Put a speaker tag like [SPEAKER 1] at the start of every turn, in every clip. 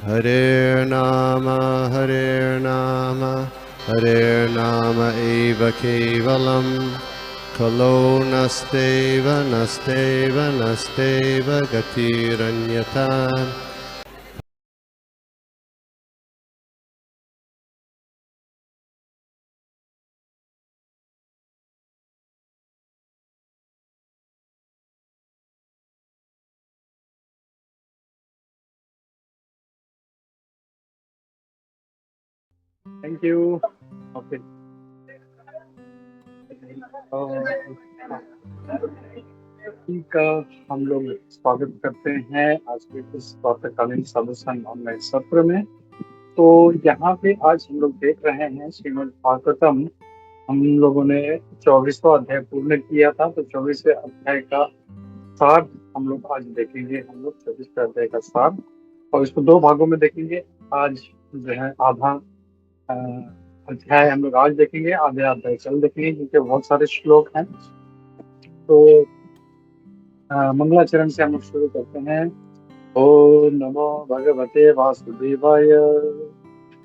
[SPEAKER 1] Hare Nama, Hare Nama eva kevalam, Kalo nasteva, nasteva, nasteva gatiranyata.
[SPEAKER 2] Thank you. Okay, ठीक है, हम लोग स्वागत करते हैं आज के इस प्रातःकालीन साधुसंग ऑनलाइन सत्र में। तो यहाँ पे आज हम लोग देख रहे हैं श्रीमद् भागवतम। हम लोगों ने 24वां अध्याय पूर्ण किया था, तो 24वें अध्याय का सार हम लोग आज देखेंगे। हम लोग 24वें अध्याय का सार, और इसको दो भागों में देखेंगे। आज जो है आधा अ, अध्याय हम लोग आज देखेंगे, आधे अध्याय कल देखेंगे, क्योंकि बहुत सारे श्लोक हैं। तो मंगलाचरण से हम लोग शुरू करते हैं। ओम नमो भगवते वासुदेवाय।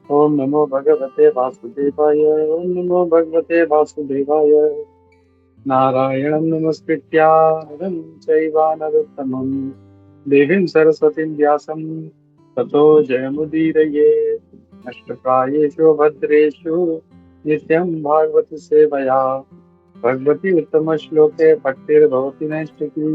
[SPEAKER 2] ओम नमो भगवते वासुदेवाय। ओम नमो भगवते वासुदेवाय। नारायणं नमस्कृत्य नरं चैव नरोत्तमं देवीं सरस्वतीं व्यासं ततो जयमुदीरये। नष्टप्रायेषु भद्रेषु नित्यं भागवत सेवया भगवती उत्तम श्लोके भक्तिर्भवति नैष्टिकी।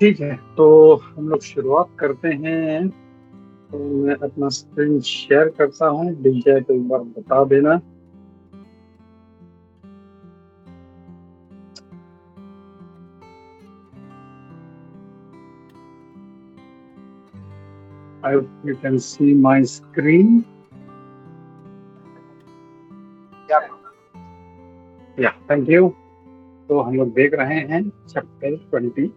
[SPEAKER 2] ठीक है, तो हम लोग शुरुआत करते हैं। तो मैं अपना स्क्रीन शेयर करता हूँ, दिख जाए तो एक बार बता देना। I hope you can see my screen. या थैंक यू। तो हम लोग देख रहे हैं चैप्टर 24।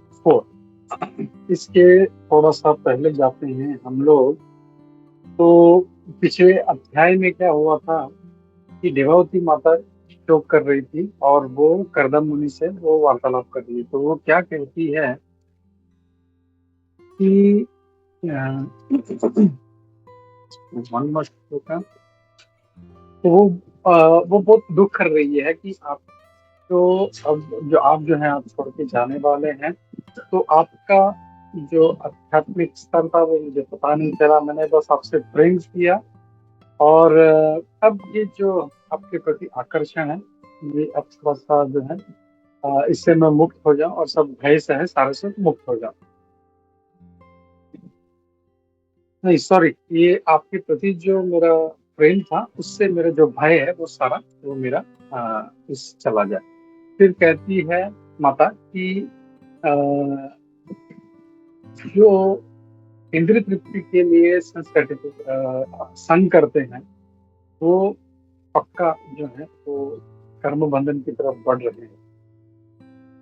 [SPEAKER 2] इसके थोड़ा सा पहले जाते हैं हम लोग। तो पिछले अध्याय में क्या हुआ था कि देवावती माता शोक कर रही थी और वो करदम मुनि से वो वार्तालाप कर रही है। तो वो क्या कहती है कि वन मस्ट का, तो वो बहुत दुख कर रही है कि आप तो अब जो है आप छोड़ के जाने वाले हैं। तो आपका जो आध्यात्मिक स्तर था वो मुझे पता नहीं चला, मैंने बस आपसे प्रेम किया। और अब ये जो आपके प्रति आकर्षण है, ये अब थोड़ा सा जो है इससे मैं मुक्त हो जाऊं और सब भय से है सारे से मुक्त हो जाऊं। नहीं सॉरी, ये आपके प्रति जो मेरा प्रेम था उससे मेरा जो भय है वो सारा वो मेरा इस चला जाए। फिर कहती है माता कि अ, जो इंद्रिय तृप्ति के लिए संग करते हैं वो पक्का जो है वो कर्म बंधन की तरफ बढ़ रहे हैं।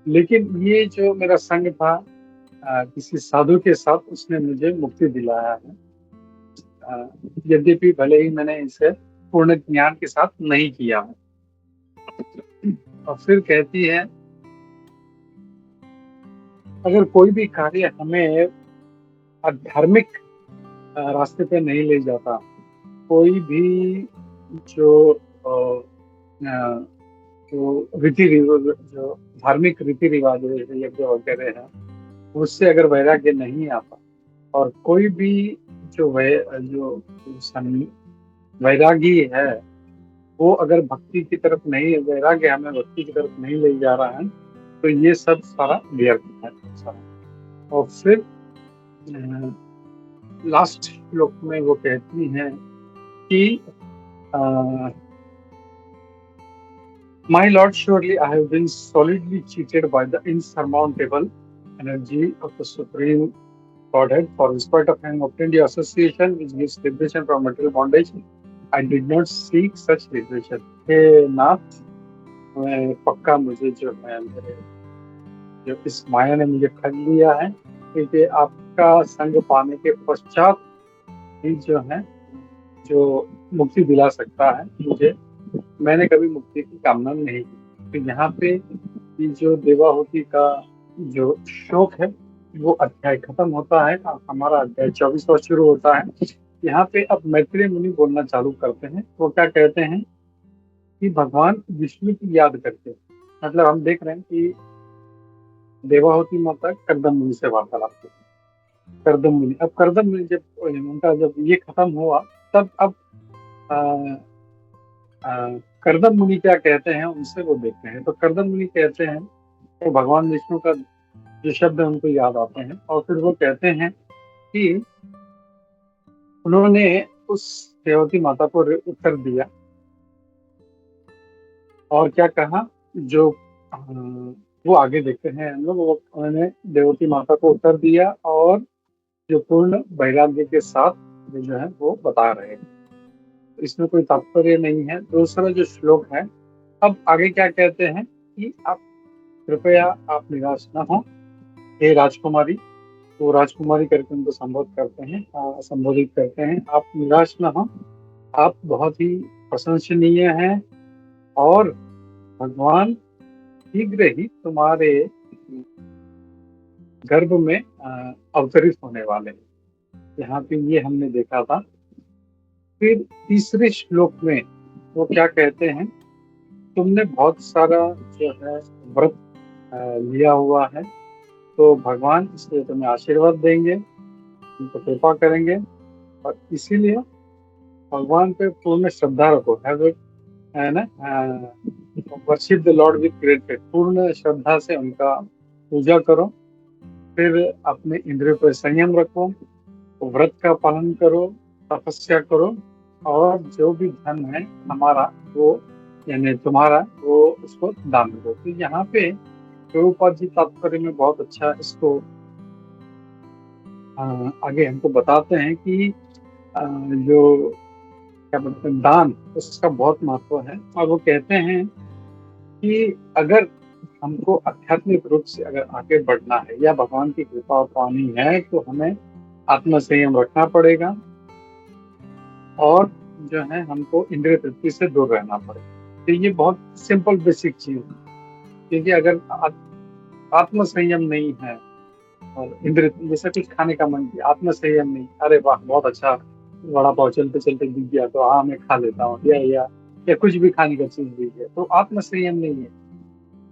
[SPEAKER 2] लेकिन ये जो मेरा संग था किसी साधु के साथ, उसने मुझे मुक्ति दिलाया है। यद्यपि भले ही मैंने इसे पूर्ण ज्ञान के साथ नहीं किया है। और फिर कहती है अगर कोई भी कार्य हमें आध्यात्मिक रास्ते पे नहीं ले जाता, कोई भी जो अ, जो जो धार्मिक रीति रिवाज यज्ञ वगैरह है, उससे अगर वैराग्य नहीं आता, और कोई भी जो वैरागी है वो अगर भक्ति की तरफ नहीं, वैराग्य हमें भक्ति की तरफ नहीं ले जा रहा है, तो ये सब सारा व्यर्थ है सारा। और फिर लास्ट श्लोक में वो कहती हैं कि My lord, surely I have been solidly cheated by the insurmountable energy of the Supreme Godhead. For in spite of having obtained your association, which gives liberation from material bondage, I did not seek such liberation. हे नाथ, मैं पक्का मुझे जो है मेरे जो इस माया ने मुझे ठग लिया है, क्योंकि आपका संग पाने के पश्चात ही जो है जो मुक्ति दिला सकता है मुझे। मैंने कभी मुक्ति की कामना नहीं की। तो यहाँ पे ये जो देवाहुति का जो शोक है वो अध्याय खत्म होता है और हमारा अध्याय 24वां शुरू होता है। यहाँ पे अब मैत्रेय मुनि बोलना चालू करते हैं। वो क्या कहते हैं कि भगवान विष्णु की याद करते हैं। मतलब हम देख रहे हैं कि देवाहुति माता कर्दम मुनि से वार्तालाप करते हैं। कर्दम मुनि, अब कर्दम मुनि जब उनका जब ये खत्म हुआ तब अब आ, आ, कर्दम मुनि क्या कहते हैं उनसे वो देखते हैं। तो कर्दम मुनि कहते हैं तो भगवान विष्णु का जो शब्द है उनको याद आते हैं और फिर वो कहते हैं कि उन्होंने उस देवती माता को उत्तर दिया और क्या कहा। जो वो आगे देखते हैं हम लोग, वो उन्होंने देवती माता को उत्तर दिया और जो पूर्ण वैराग्य के साथ ये जो है वो बता रहे हैं। इसमें कोई तात्पर्य नहीं है। दूसरा जो श्लोक है, अब आगे क्या कहते हैं कि आप कृपया आप निराश न हो हे राजकुमारी। तो राजकुमारी करके उनको संबोधित करते हैं। आप निराश न हो, आप बहुत ही प्रशंसनीय हैं और भगवान शीघ्र ही तुम्हारे गर्भ में अवतरित होने वाले हैं। यहाँ पे ये हमने देखा था। फिर तीसरे श्लोक में वो क्या कहते हैं, तुमने बहुत सारा जो है व्रत लिया हुआ है तो भगवान इसलिए तुम्हें आशीर्वाद देंगे, तुमको कृपा करेंगे और इसीलिए भगवान पे पूर्ण श्रद्धा रखो। है ना, worship the Lord with great faith. पूर्ण श्रद्धा से उनका पूजा करो। फिर अपने इंद्रियों पर संयम रखो, व्रत का पालन करो, तपस्या करो और जो भी धन है हमारा वो यानी तुम्हारा वो उसको दान दो। तो यहाँ पे प्रभुपाद जी तात्पर्य में बहुत अच्छा इसको आगे हमको बताते हैं कि जो क्या बोलते हैं दान, उसका बहुत महत्व है। और वो कहते हैं कि अगर हमको आध्यात्मिक रूप से अगर आगे बढ़ना है या भगवान की कृपा पानी है तो हमें आत्म संयम रखना पड़ेगा और जो है हमको इंद्रिय तृप्ति से दूर रहना पड़ेगा। तो ये बहुत सिंपल बेसिक चीज है, क्योंकि अगर आत्म संयम नहीं है और इंद्रिय जैसे कुछ खाने का मन किया, आत्म संयम नहीं, अरे वाह बहुत अच्छा वड़ा पाव चलते चलते दिख गया तो हाँ मैं खा लेता हूँ, या कुछ भी खाने का चीज दिख गया, तो आत्म संयम नहीं है।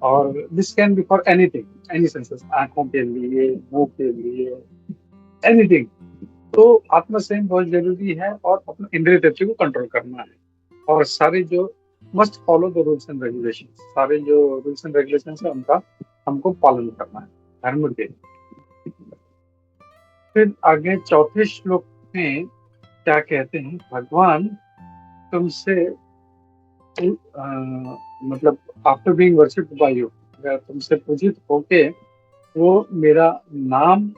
[SPEAKER 2] और this can be for anything, any senses, आंखों के लिए, मुंह के लिए, एनीथिंग। तो आत्म संयम बहुत जरूरी है और अपने इंद्रिय तृप्ति को कंट्रोल करना है। और सारे जो must follow the rules and regulation, सारे जो रूल्स एंड रेगुलेशन है उनका हमको पालन करना है धर्म के। फिर आगे चौथे श्लोक में क्या कहते हैं, भगवान तुमसे मतलब after being worshipped bye you, अगर तुमसे पूजित होके वो मेरा नाम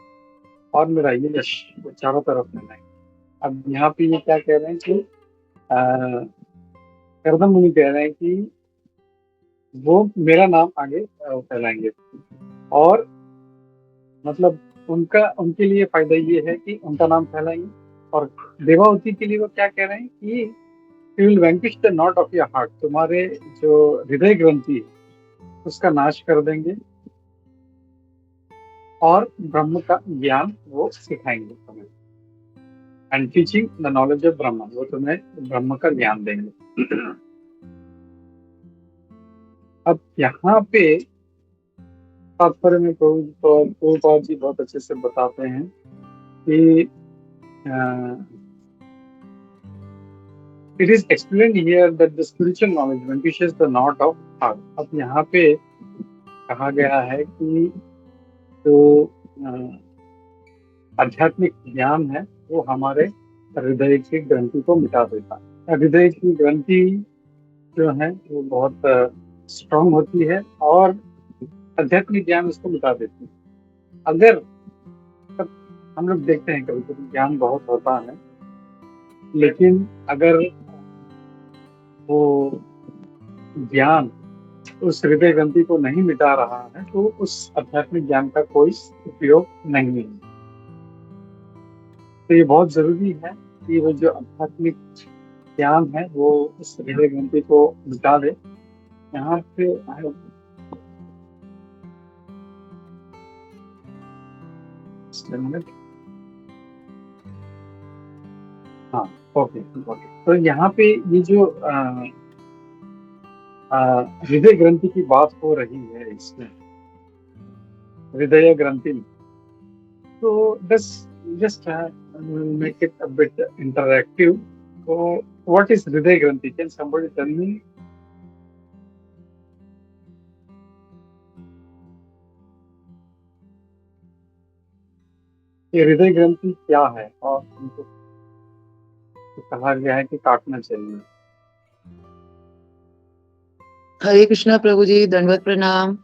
[SPEAKER 2] और मेरा यश वो चारों तरफ फैलाएंगे। अब यहाँ पे ये क्या कह रहे हैं कि कर्दम मुनि कह रहे हैं कि वो मेरा नाम आगे फैलाएंगे और मतलब उनके लिए फायदा ये है कि उनका नाम फैलाएंगे। और देवाहुति के लिए वो क्या कह रहे हैं कि you will vanquish the knot of your heart, तुम्हारे जो हृदय ग्रंथि है उसका नाश कर देंगे और ब्रह्म का ज्ञान वो सिखाएंगे तुम्हें। And teaching the knowledge of ब्रह्म, वो तुम्हें ब्रह्म का ज्ञान देंगे। अब यहाँ पे तात्पर्य में प्रभुपाद जी बहुत अच्छे से बताते हैं कि it is explained here that the spiritual knowledge vanquishes the knot of heart. अब यहाँ पे कहा गया है कि जो आध्यात्मिक ज्ञान है वो हमारे हृदय की ग्रंथि को मिटा देता है। हृदय की ग्रंथि जो है वो बहुत स्ट्रांग होती है और आध्यात्मिक ज्ञान उसको मिटा देती है। अगर हम लोग देखते हैं कभी कभी ज्ञान बहुत होता है, लेकिन अगर वो ज्ञान उस हृदय ग्रंथि को नहीं मिटा रहा है तो उस आध्यात्मिक ज्ञान का कोई उपयोग नहीं है। तो ये बहुत जरूरी है कि वो जो आध्यात्मिक ज्ञान है वो इस हृदय ग्रंथि को मिटा दे। यहाँ पे just a minute। हाँ, ओके ओके। तो यहाँ पे ये जो हृदय ग्रंथि की बात हो रही है इसमें, हृदय ग्रंथि में, तो just make it a bit interactive। So what is हृदय ग्रंथि? Can somebody tell me? ये हृदय ग्रंथि क्या है और हमको कहा गया है कि काटना चाहिए।
[SPEAKER 3] हरे कृष्णा प्रभु जी, दंडवत प्रणाम।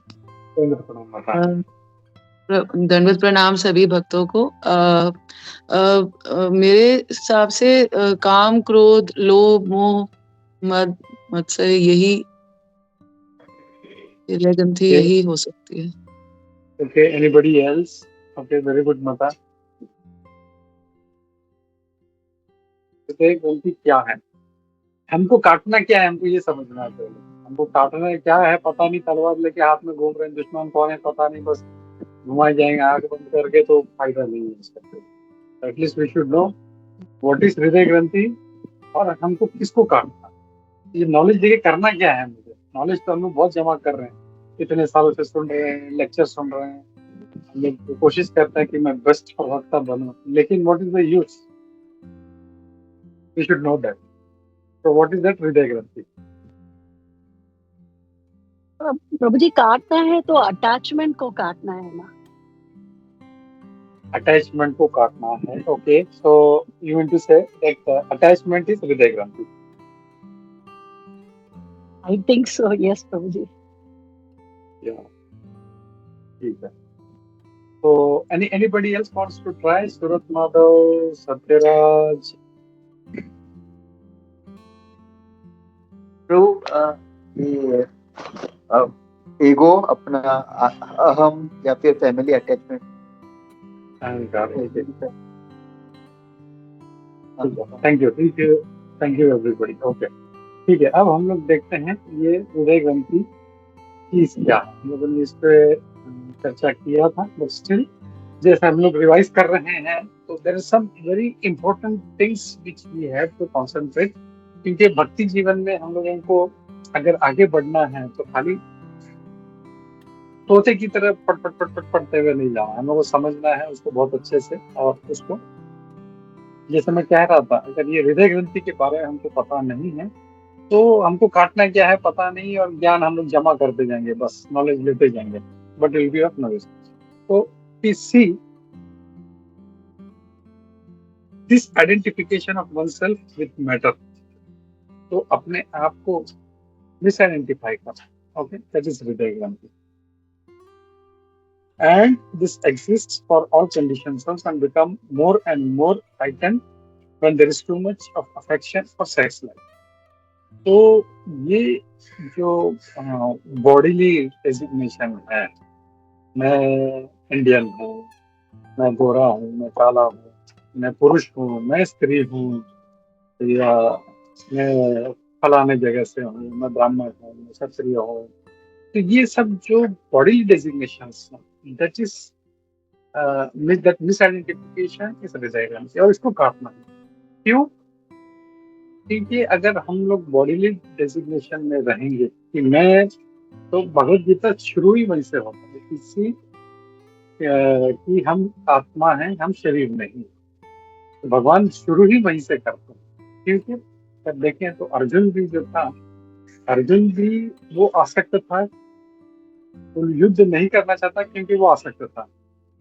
[SPEAKER 3] दंडवत प्रणाम सभी भक्तों को। मेरे हिसाब से काम, क्रोध, लोभ, मोह, मद, मत्सर यही हृदय ग्रंथि यही हो सकती है।
[SPEAKER 2] Okay, anybody else? Okay, very good, Mata। हृदय ग्रंथि क्या है? हमको काटना क्या है, हमको ये समझना चाहिए। हमको काटना क्या है पता नहीं, तलवार लेके हाथ में घूम रहे हैं, दुश्मन कौन है पता नहीं, बस घुमाए जाएंगे आंख बंद करके, तो फायदा नहीं है इसका। At least we should know what is हृदय ग्रंथि और हमको किसको काटना। ये नॉलेज देके करना क्या है मुझे? नॉलेज तो हम लोग बहुत जमा कर रहे हैं, इतने सालों से सुन रहे हैं, लेक्चर सुन रहे हैं, हम लोग कोशिश करते हैं कि मैं बेस्ट प्रवक्ता बनूं, लेकिन what is the use? We should know that. So what is that हृदय ग्रंथि?
[SPEAKER 4] प्रभु जी, काटना है तो अटैचमेंट को काटना है ना?
[SPEAKER 2] अटैचमेंट को काटना है। Okay, so you mean to say that attachment is हृदय ग्रंथि।
[SPEAKER 4] आई थिंक सो, यस प्रभु जी।
[SPEAKER 2] ठीक है। So anybody else wants to try? Surat Madhav, Satyaraj।
[SPEAKER 5] ये ईगो, अपना अहम या फिर family attachment.
[SPEAKER 2] Thank you everybody. Okay, ठीक है। अब हम लोग देखते हैं ये हृदय ग्रंथि चीज क्या है। हम लोगों ने इस पे चर्चा किया था, बट स्टिल जैसे हम लोग रिवाइज कर रहे हैं, तो there are some very important things which we have to concentrate. क्योंकि भक्ति जीवन में हम लोगों को अगर आगे बढ़ना है तो खाली तोते की तरह पट पट पट पट पढ़ते हुए नहीं जाना, हम लोगों को समझना है उसको बहुत अच्छे से। और उसको, जैसे मैं कह रहा था, अगर ये हृदय ग्रंथि के बारे में हमको पता नहीं है तो हमको काटना क्या है पता नहीं, और ज्ञान हम लोग जमा करते जाएंगे, बस नॉलेज लेते जाएंगे, but will be of knowledge. तो see this identification of oneself with matter, तो अपने आप को मिस आइडेंटिफाई करना, ओके, दैट इज हृदय ग्रंथि। And this exists for all conditions and become more and more heightened when there is too much of affection or sex life। तो ये जो बॉडीली डेजिग्नेशन है, मैं इंडियन हूँ, मैं गोरा हूँ, मैं काला हूँ, मैं पुरुष हूँ, मैं स्त्री हूँ, या मैं फलाने जगह से हूँ, मैं ब्राह्मण हूँ, मैं क्षत्रिय हूँ, तो ये सब जो बॉडी डेजिग्नेशंस हैं, that is that miss identification is हृदय ग्रंथि, और इसको काटना है। क्यों? क्योंकि अगर हम लोग बॉडीली डेजिग्नेशन में रहेंगे कि मैं, तो भगवत गीता शुरू ही वहीं से होता है किसी कि हम आत्मा हैं, हम शरीर नहीं। तो भगवान शुरू ही वहीं से करते हैं। क्योंकि जब देखें तो अर्जुन भी जो था, अर्जुन भी वो आसक्त था, वो युद्ध नहीं करना चाहता क्योंकि वो आसक्त था।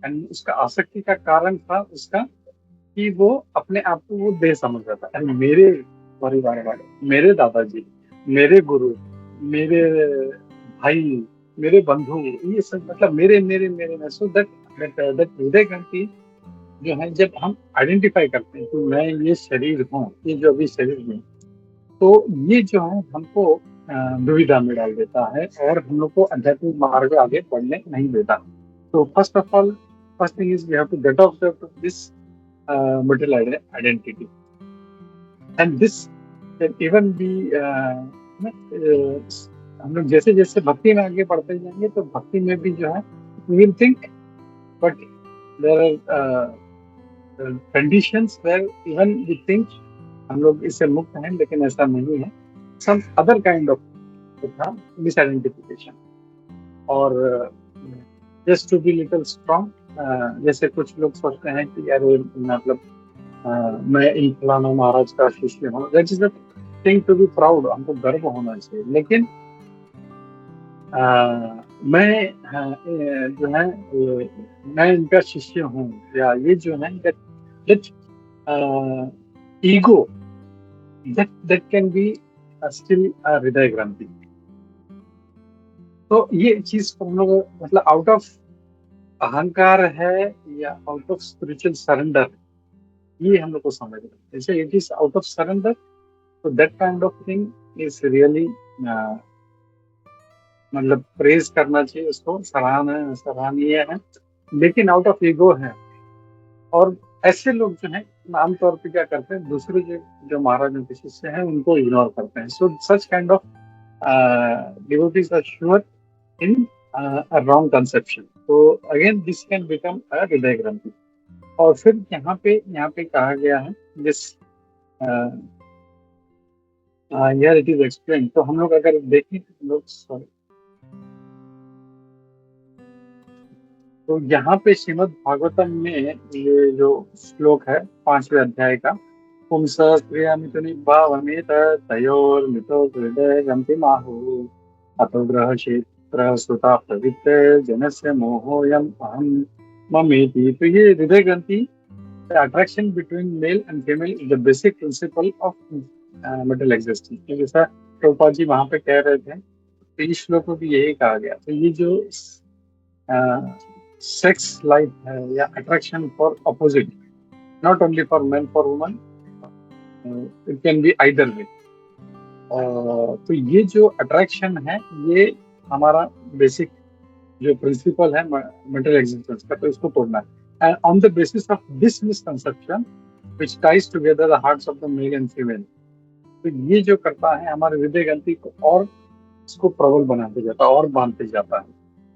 [SPEAKER 2] एंड उसका आसक्ति का कारण था उसका कि वो अपने आप को वो देह समझ रहा था। एंड मेरे परिवार वाले, मेरे दादाजी, मेरे गुरु, मेरे भाई, मेरे बंधु, ये सब मतलब मेरे मेरे मेरे में। सो दैट हृदय ग्रंथि जो है, जब हम आइडेंटिफाई करते हैं कि मैं ये शरीर हूँ, ये जो अभी शरीर में, तो ये जो है हमको दुविधा में डाल देता है और हम लोग को आध्यात्मिक मार्ग में आगे बढ़ने नहीं देता। तो first of all, first thing is we have to get of this material identity, and this that even we हम लोग जैसे जैसे भक्ति में आगे बढ़ते जाएंगे तो भक्ति में भी जो है we will think, but there are conditions where even we think हम लोग इससे मुक्त हैं, लेकिन ऐसा नहीं है. Some other kind of misidentification और just to be little strong, जैसे कुछ लोग सोचते हैं कि यार मतलब मैं इन फलाना महाराज का शिष्य हूँ. That is the thing to be proud, हमको गर्व होना चाहिए. लेकिन मैं जो है मैं इनका शिष्य हूँ या ये जो है that ego that can be still हृदय ग्रंथि. तो ये चीज हम लोग मतलब आउट ऑफ अहंकार है या आउट ऑफ स्पिरिचुअल सरेंडर, ये हम लोग को समझना है. जैसे it is out of surrender, तो that kind of thing is really मतलब प्रेज करना चाहिए, उसको सराहनीय है. लेकिन आउट ऑफ ईगो है. और ऐसे लोग जो हैं आमतौर पे क्या करते हैं, दूसरे जो महाराजों के शिष्य हैं उनको इग्नोर करते हैं. So such kind of devotees are sure in a wrong conception. So again this can become a हृदय ग्रंथि. और फिर यहाँ पे कहा गया है this here it is explained. तो हम लोग अगर देखें तो यहाँ पे श्रीमद् भागवतम में ये जो श्लोक है 5वें अध्याय का, पुंस स्त्रियामितु निभावमेत तयोर्मितो हृदय ग्रन्थिमाहु अतो ग्रह क्षेत्र श्रुता प्रवृत्त जनस्य मोहोयम अहम ममेति. तो ये हृदय ग्रंथि, attraction between male and female is the basic principle of metal existence. जैसा प्रभुपाद जी वहां पे कह रहे थे, तो इस श्लोक में भी यही कहा गया. तो ये जो सेक्स लाइफ है या attraction for opposite, not only for man for woman, it can be either way. तो ये जो अट्रैक्शन है ये हमारा बेसिक जो प्रिंसिपल है मेटल एग्जिस्टेंस का, तो इसको तोड़ना है. And on the basis of this misconception which ties together the hearts of the male and female, तो ये जो करता है हमारे हृदय ग्रंथि को और इसको प्रबल बनाते जाता है और बांधते जाता है.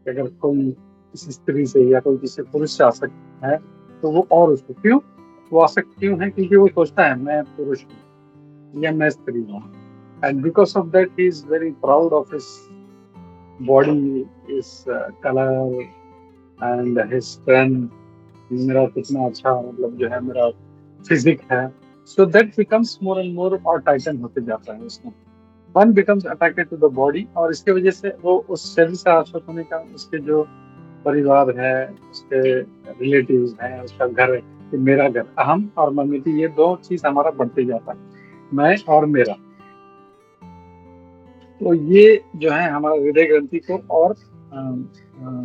[SPEAKER 2] अगर कोई किसी स्त्री से या कोई किसी पुरुष से आसक्त है तो वो और उसको क्यों वो आसक्त क्यों है, क्योंकि वो सोचता है मैं पुरुष हूँ या मैं स्त्री हूँ. And because of that he is very proud of his body, his colour and his strength. मेरा कितना अच्छा मतलब जो है मेरा फिजिक है. So that becomes more and more और टाइटन होते जाता है उसमें. One becomes attracted to the body, और इसके वजह से वो उस शरीर से आसक्त होने का उसके जो परिवार है, उसके रिलेटिव्स हैं, उसका घर है, कि मेरा घर, अहम और ममति, ये दो चीज हमारा बढ़ते जाता है, मैं और मेरा. तो ये जो है हमारा हृदय ग्रंथि को और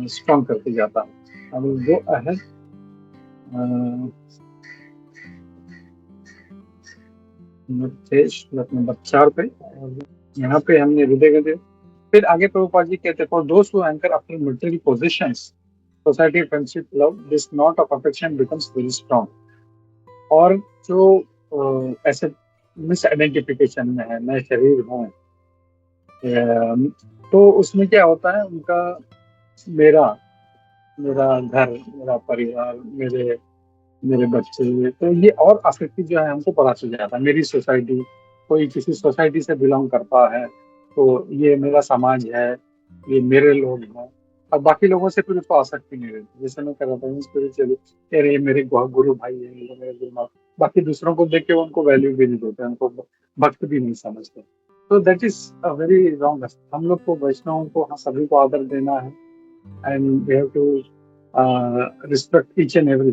[SPEAKER 2] स्ट्रॉन्ग करते जाता है. अब जो है श्लोक नंबर 4 पे, यहाँ पे हमने हृदय ग्रंथि. फिर आगे प्रभुपाद जी कहते हैं, for those who anchor after material positions, society, friendship, love, this not of affection becomes very strong. और जो ऐसे मिस आइडेंटिफिकेशन में है, मैं शरीर हूँ, तो उसमें क्या होता है, उनका मेरा घर, मेरा परिवार, मेरे बच्चे, तो ये और आसक्ति जो है हमको बढ़ाते जाता है. मेरी सोसाइटी, कोई किसी सोसाइटी से बिलोंग करता है तो ये मेरा समाज है, ये मेरे लोग हैं, और बाकी लोगों से फिर उसको आसक्ति नहीं रहती. जैसे मैं कर रहा था स्पिरिचुअली, अरे ये मेरे गुरु भाई है, मेरे गुरु, बाकी दूसरों को देख के उनको वैल्यू भी नहीं देते, उनको भक्त भी नहीं समझते. तो that is a very wrong. हम लोग को वैष्णवों को सभी को आदर देना है, and we have to respect each and every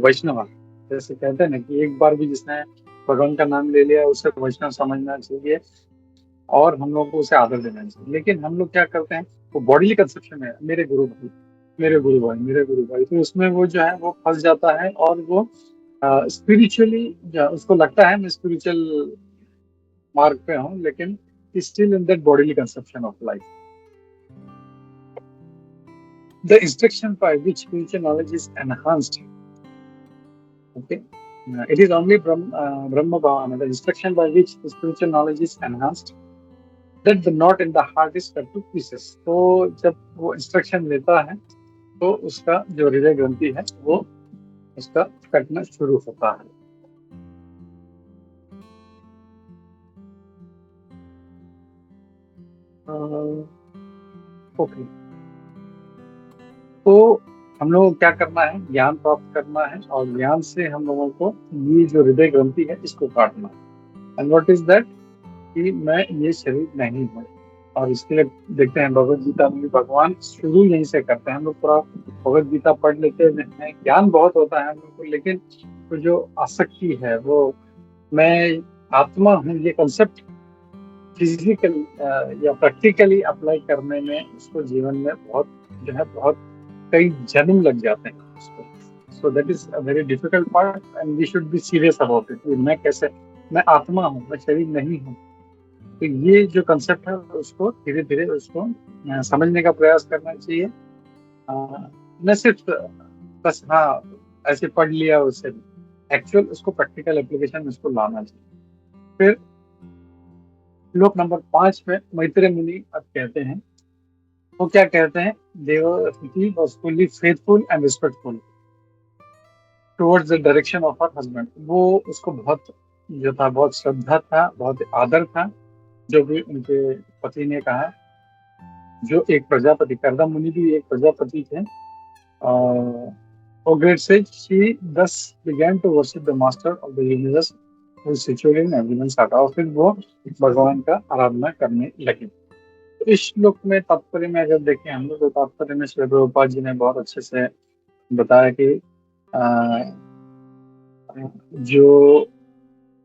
[SPEAKER 2] Vaishnava. जैसे कहते हैं ना कि एक बार भी जिसने भगवान का नाम ले लिया उसे वैष्णव समझना चाहिए और हम लोग को उसे आदर देना चाहिए. लेकिन हम लोग क्या करते हैं, वो बॉडीली कंसेप्शन है, मेरे गुरु भाई, मेरे गुरु भाई, मेरे गुरु भाई, तो उसमें वो जो है वो फंस जाता है. और वो स्पिरिचुअली उसको लगता है मैं स्पिरिचुअल मार्ग पे हूँ, लेकिन still in that bodily conception of life. The instruction by which spiritual knowledge is enhanced, okay, It is only Brahma Bhavana, the instruction by which the spiritual knowledge is enhanced, that the knot in the heart is cut to pieces. तो जब वो instruction लेता है तो उसका जो हृदय ग्रंथि है वो उसका कटना शुरू होता है। ओके, तो हम लोगों को क्या करना है, ज्ञान प्राप्त करना है और ज्ञान से हम लोगों को ये जो हृदय ग्रंथि है इसको काटना है। एंड व्हाट इज दैट, कि मैं ये शरीर नहीं हूँ। और इसके लिए देखते हैं भगवत गीता में भी भगवान शुरू यहीं से करते हैं। हम लोग पूरा भगवत गीता पढ़ लेते हैं, ज्ञान बहुत होता है हम लोग को, लेकिन तो जो आसक्ति है वो मैं आत्मा हूँ, ये कंसेप्ट फिजिकली या प्रैक्टिकली अप्लाई करने में उसको जीवन में बहुत जो है बहुत कई जन्म लग जाते हैं उसको। So that is a very difficult part and we should be serious about it. मैं कैसे, मैं आत्मा हूँ, मैं शरीर नहीं हूँ। तो ये जो कंसेप्ट है उसको धीरे धीरे उसको समझने का प्रयास करना चाहिए। न सिर्फ बस हाँ ऐसे पढ़ लिया उससे, एक्चुअल उसको प्रैक्टिकल एप्लीकेशन उसको लाना चाहिए। फिर श्लोक नंबर 5 में मैत्रेय मुनि अब कहते हैं, वो क्या कहते हैं, Devahuti was fully faithful and respectful towards the direction of her husband. वो उसको बहुत जो था, बहुत श्रद्धा था, बहुत आदर था जो भी उनके पति ने कहा। जो एक प्रजापति, कर्दम मुनि भी एक प्रजापति थे। O great sage, she thus began to worship the master of the universe who is situated in everyone's heart। और फिर वो भगवान का आराधना करने लगे। तो इस श्लोक में तात्पर्य में अगर देखें हम लोग, तो तात्पर्य में श्री प्रभुपाद जी ने बहुत अच्छे से बताया कि जो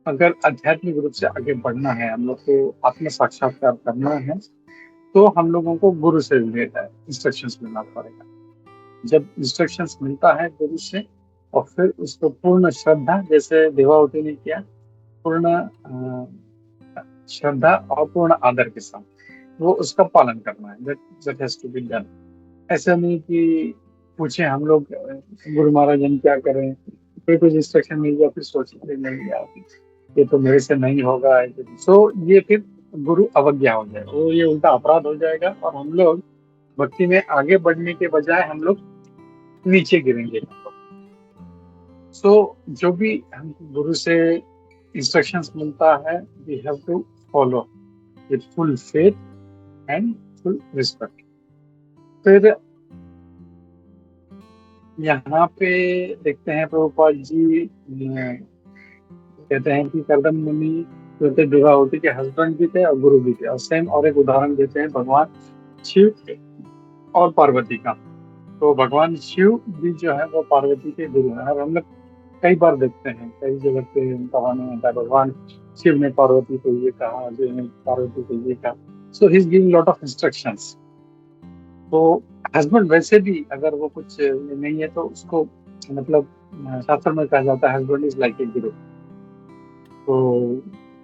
[SPEAKER 2] अगर आध्यात्मिक रूप से आगे बढ़ना है, हम लोग को आत्म साक्षात्कार करना है, तो हम लोगों को गुरु से रिलेटेड है इंस्ट्रक्शंस मिलना पड़ेगा। जब इंस्ट्रक्शंस मिलता है गुरु से और फिर उसको पूर्ण श्रद्धा, जैसे देवाहुति ने किया, पूर्ण श्रद्धा और पूर्ण आदर के साथ वो उसका पालन करना है। That has to be done. ऐसा नहीं कि पूछे हम लोग गुरु महाराज हम क्या करें, फिर कुछ इंस्ट्रक्शन मिल गया फिर सोचते नहीं यार ये तो मेरे से नहीं होगा। सो ये फिर गुरु अवज्ञा हो जाएगा, वो ये उल्टा अपराध हो जाएगा और हम लोग भक्ति में आगे बढ़ने के बजाय हम लोग नीचे गिरेंगे। सो जो भी हमको गुरु से इंस्ट्रक्शंस मिलता है, we have to follow with full faith and full respect. फिर यहाँ पे देखते हैं प्रभुपाद जी कहते हैं कि कर्दम मुनि जो थे देवाहुति के हस्बैंड भी थे और गुरु भी थे। और सेम और एक उदाहरण देते हैं भगवान शिव और पार्वती का। तो भगवान शिव भी जो है वो पार्वती के गुरु हैं। और हम लोग कई बार देखते हैं कई जगह पे कहानी होता है, भगवान शिव ने पार्वती को ये कहा, जो ने पार्वती को ये कहा। So he is giving lot of instructions. तो हस्बैंड वैसे भी अगर वो कुछ नहीं है तो उसको मतलब शास्त्र में कहा जाता है हस्बैंड इज लाइक ए गुरु। तो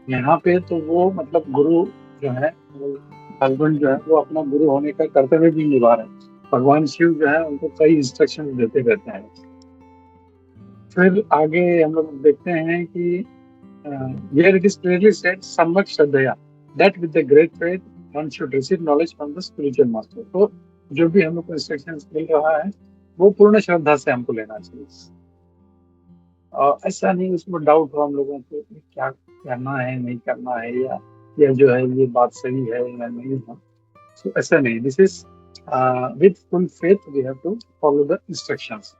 [SPEAKER 2] यहाँ पे तो वो मतलब गुरु जो है, हस्बैंड जो है वो अपना गुरु होने का कर्तव्य भी निभा रहे हैं। भगवान शिव जो है उनको कई इंस्ट्रक्शन देते रहते हैं। फिर आगे हम लोग देखते हैं कि here it is clearly said सम्यक श्रद्धया that with the great faith one should receive knowledge from the spiritual master। तो जो भी हम लोग को इंस्ट्रक्शंस मिल रहा है वो पूर्ण श्रद्धा से हमको लेना चाहिए। और ऐसा नहीं उसमें डाउट हो हम लोगों को क्या करना है नहीं करना है, या जो है ये बात सही है या नहीं है। So ऐसा नहीं, this is with full faith we have to follow the instructions।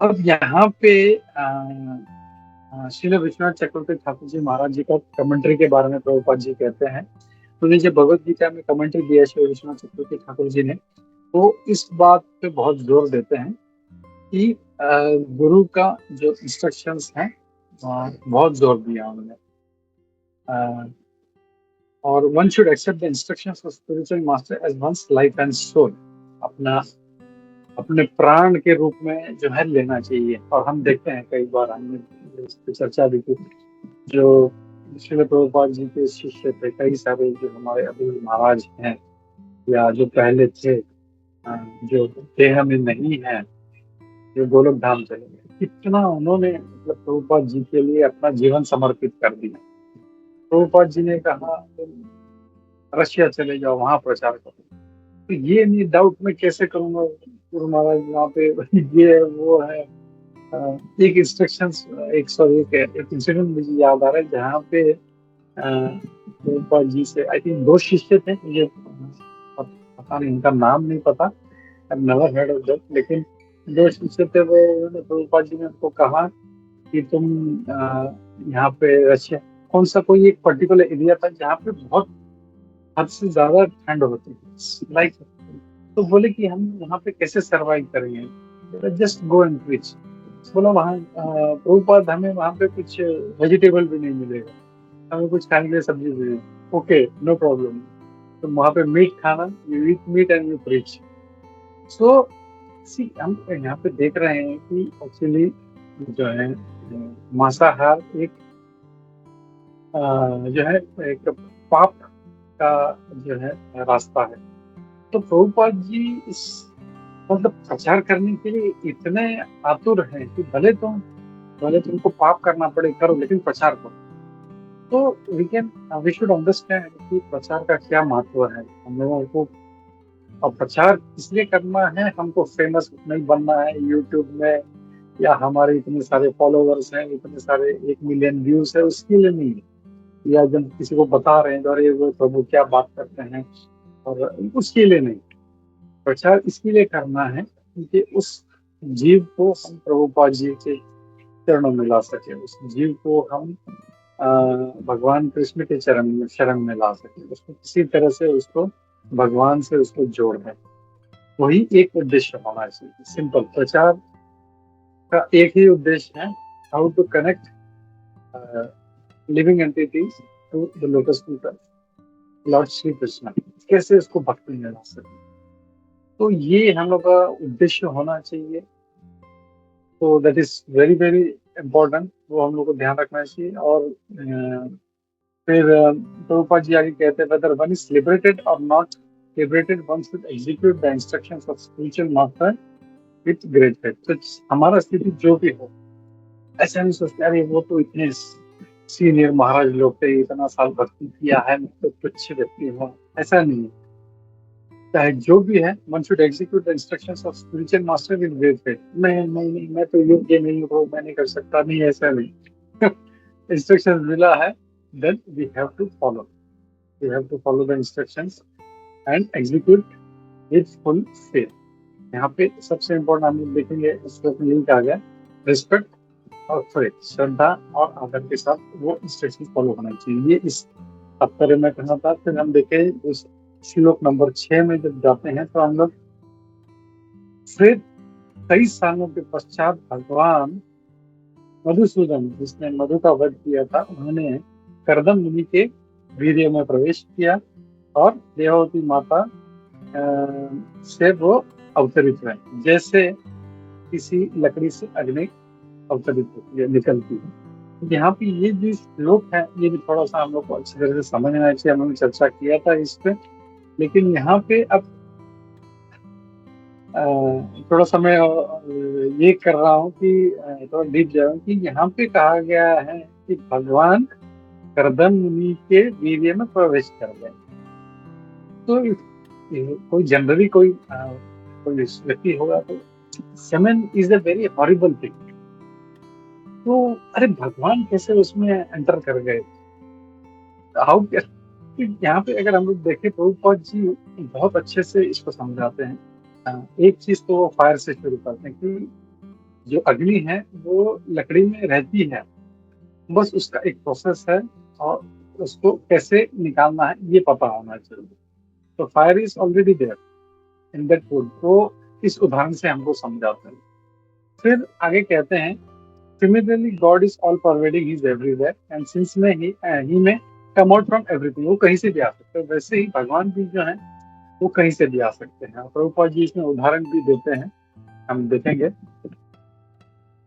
[SPEAKER 2] अब यहाँ पे श्रील विश्वनाथ चक्रवर्ती ठाकुर जी महाराज जी का कमेंट्री के बारे में प्रभुपाद जी कहते हैं। तो ये जो भगवत गीता में कमेंट्री दिया श्री विश्वनाथ चक्रवर्ती ठाकुर जी ने, वो इस बात पे बहुत जोर देते हैं कि गुरु का जो इंस्ट्रक्शंस हैं बहुत जोर दिया उन्होंने। और one should accept the instructions of spiritual master as one's life and soul. अपने प्राण के रूप में जो है लेना चाहिए। और हम देखते हैं कई बार हमने इस पे चर्चा भी की, जो श्रील प्रभुपाद जी के शिष्य थे कई सारे जो हमारे अभी महाराज हैं या जो पहले थे जो देह में नहीं है, जो गोलोक धाम चले गए, कितना उन्होंने मतलब प्रभुपाद जी के लिए अपना जीवन समर्पित कर दिया। प्रभुपाद जी ने कहा तुम रशिया चले जाओ, वहां प्रचार करो। तो ये नहीं डाउट मैं कैसे करूंगा, गुरु महाराज वहाँ पे ये वो है। एक इंस्ट्रक्शंस एक सॉरी एक इंसिडेंट मुझे याद आ रहा है जहाँ पे प्रभुपाद जी से आई थिंक 2 शिष्य थे, मुझे पता नहीं, उनका नाम नहीं पता, नेवर हेard ऑफ दैट, लेकिन 2 शिष्य थे वो, उन्होंने प्रभुपाद जी ने उनको कहा कि तुम यहाँ पे रशिया, कौन सा कोई एक पर्टिकुलर एरिया था जहाँ पे बहुत हद से ज्यादा ठंड होती थी लाइक, तो बोले कि हम वहाँ पे कैसे सरवाइव करेंगे, जस्ट गो एंड प्रीच। बोला वहाँ प्रभुपाद हमें वहाँ पे कुछ वेजिटेबल भी नहीं मिलेगा, हमें कुछ खाने के लिए सब्जी भी नहीं, ओके नो प्रॉब्लम, तो वहाँ पे मीट खाना, you eat meat and you preach. So see हम यहाँ पे देख रहे हैं कि एक्चुअली जो है मांसाहार एक जो है एक पाप का जो है रास्ता है। तो प्रभुपाद जी इस मतलब प्रचार करने के लिए इतने आतुर हैं कि भले तुमको पाप करना पड़े करो, लेकिन प्रचार करो। तो वी शुड अंडरस्टैंड कि प्रचार का क्या महत्व है हम लोगों को। और प्रचार इसलिए करना है, हमको फेमस नहीं बनना है यूट्यूब में, या हमारे इतने सारे फॉलोवर्स हैं, इतने सारे 1 मिलियन व्यूज है, उसके लिए नहीं, या जब किसी को बता रहे हैं अरे वो प्रभु क्या बात करते हैं, और उसके लिए नहीं। प्रचार इसके लिए करना है कि उस जीव को हम प्रभुपाद जी के चरणों में ला सके, उस जीव को हम भगवान कृष्ण के शरण में ला सके, उसको किसी तरह से उसको भगवान से उसको जोड़ दें। वही एक उद्देश्य होना चाहिए। सिंपल प्रचार का एक ही उद्देश्य है, how to connect living entities to the lotus feet of Lord Shri Krishna, कैसे उसको भक्ति में ला सके। तो ये हम लोग का उद्देश्य होना चाहिए। तो that is very very important, वो हम लोग को ध्यान रखना चाहिए। और फिर प्रभुपाद जी आगे कहते हैं whether one is liberated or not liberated, one should execute the instructions of spiritual master with great faith। तो हमारा स्थिति जो भी हो, ऐसा नहीं सोचते अरे वो तो इतने सीनियर महाराज लोग थे, इतना साल भक्ति किया है, मैं तो तुच्छ व्यक्ति हूँ, ऐसा नहीं है। चाहे जो भी है, one should execute the instructions of spiritual master with great faith। मैं तो योग्य नहीं हूँ, मैं नहीं कर सकता, नहीं ऐसा नहीं। इंस्ट्रक्शंस मिला है, then we have to follow the instructions and execute with full faith। यहाँ पे सबसे इम्पोर्टेंट हम लोग देखेंगे, इसमें यही कहा गया, रिस्पेक्ट और फेथ, श्रद्धा और आदर के साथ वो इंस्ट्रक्शन फॉलो होना चाहिए। ये इस हफ्ते में कहना था। फिर हम देखें उस श्लोक नंबर 6 में जब जाते हैं तो हम लोग फिर कई सालों के पश्चात भगवान मधुसूदन, जिसने मधु का वध किया था, उन्होंने कर्दम मुनि के वीर्य में प्रवेश किया और देववती माता से वो अवतरित हुए, जैसे किसी लकड़ी से अग्नि अवतरित होती है, निकलती है। यहाँ पे ये जो श्लोक है, ये भी थोड़ा सा हम लोग को अच्छी तरह से समझना चाहिए। हम लोग चर्चा किया था इस पे, लेकिन यहाँ पे अब थोड़ा सा मैं ये कर रहा हूँ कि थोड़ा डीप जाऊँ कि यहाँ पे कहा गया है कि भगवान कर्दम मुनि के वीर्य में प्रवेश कर गए। तो कोई जनरली कोई व्यक्ति होगा तो semen is a very horrible thing. तो अरे भगवान कैसे उसमें एंटर कर गए, हाउ, यहाँ पे अगर हम लोग देखें प्रभुपाद जी बहुत अच्छे से इसको समझाते हैं। एक चीज तो वो फायर से शुरू करते हैं कि जो अग्नि है वो लकड़ी में रहती है, बस उसका एक प्रोसेस है और उसको कैसे निकालना है ये पता होना चाहिए। तो fire is already there in that wood. तो इस उदाहरण से हमको समझाते हैं। फिर आगे कहते हैं similarly God is all pervading, he is everywhere and since में ही में कम आउट फ्रॉम एवरीथिंग, वो कहीं से भी आ सकते हैं। वैसे ही भगवान भी जो है वो कहीं से भी आ सकते हैं। प्रभुपाद जी इसमें उदाहरण भी देते हैं, हम देखेंगे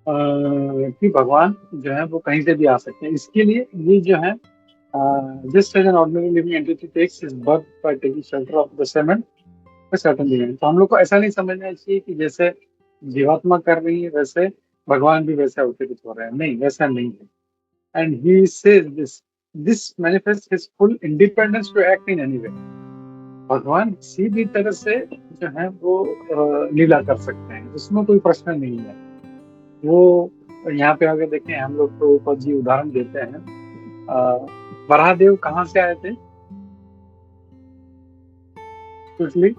[SPEAKER 2] कि भगवान जो है वो कहीं से भी आ सकते हैं। इसके लिए ये जो है just as an ordinary living entity takes his birth by taking shelter of the cement by certain event। तो हम लोग को ऐसा नहीं समझना चाहिए कि जैसे जीवात्मा कर रही है वैसे भगवान भी वैसा अवतरित हो रहे हैं, नहीं, वैसा नहीं है। And he says this manifest his full independence to act in any way. भगवान किसी भी तरह से जो है वो लीला कर सकते हैं, उसमें कोई प्रश्न नहीं है। वो यहाँ पे अगर देखें, हम लोग प्रभुपाद जी उदाहरण देते हैं, वराहदेव कहाँ से आए थे? क्विकली,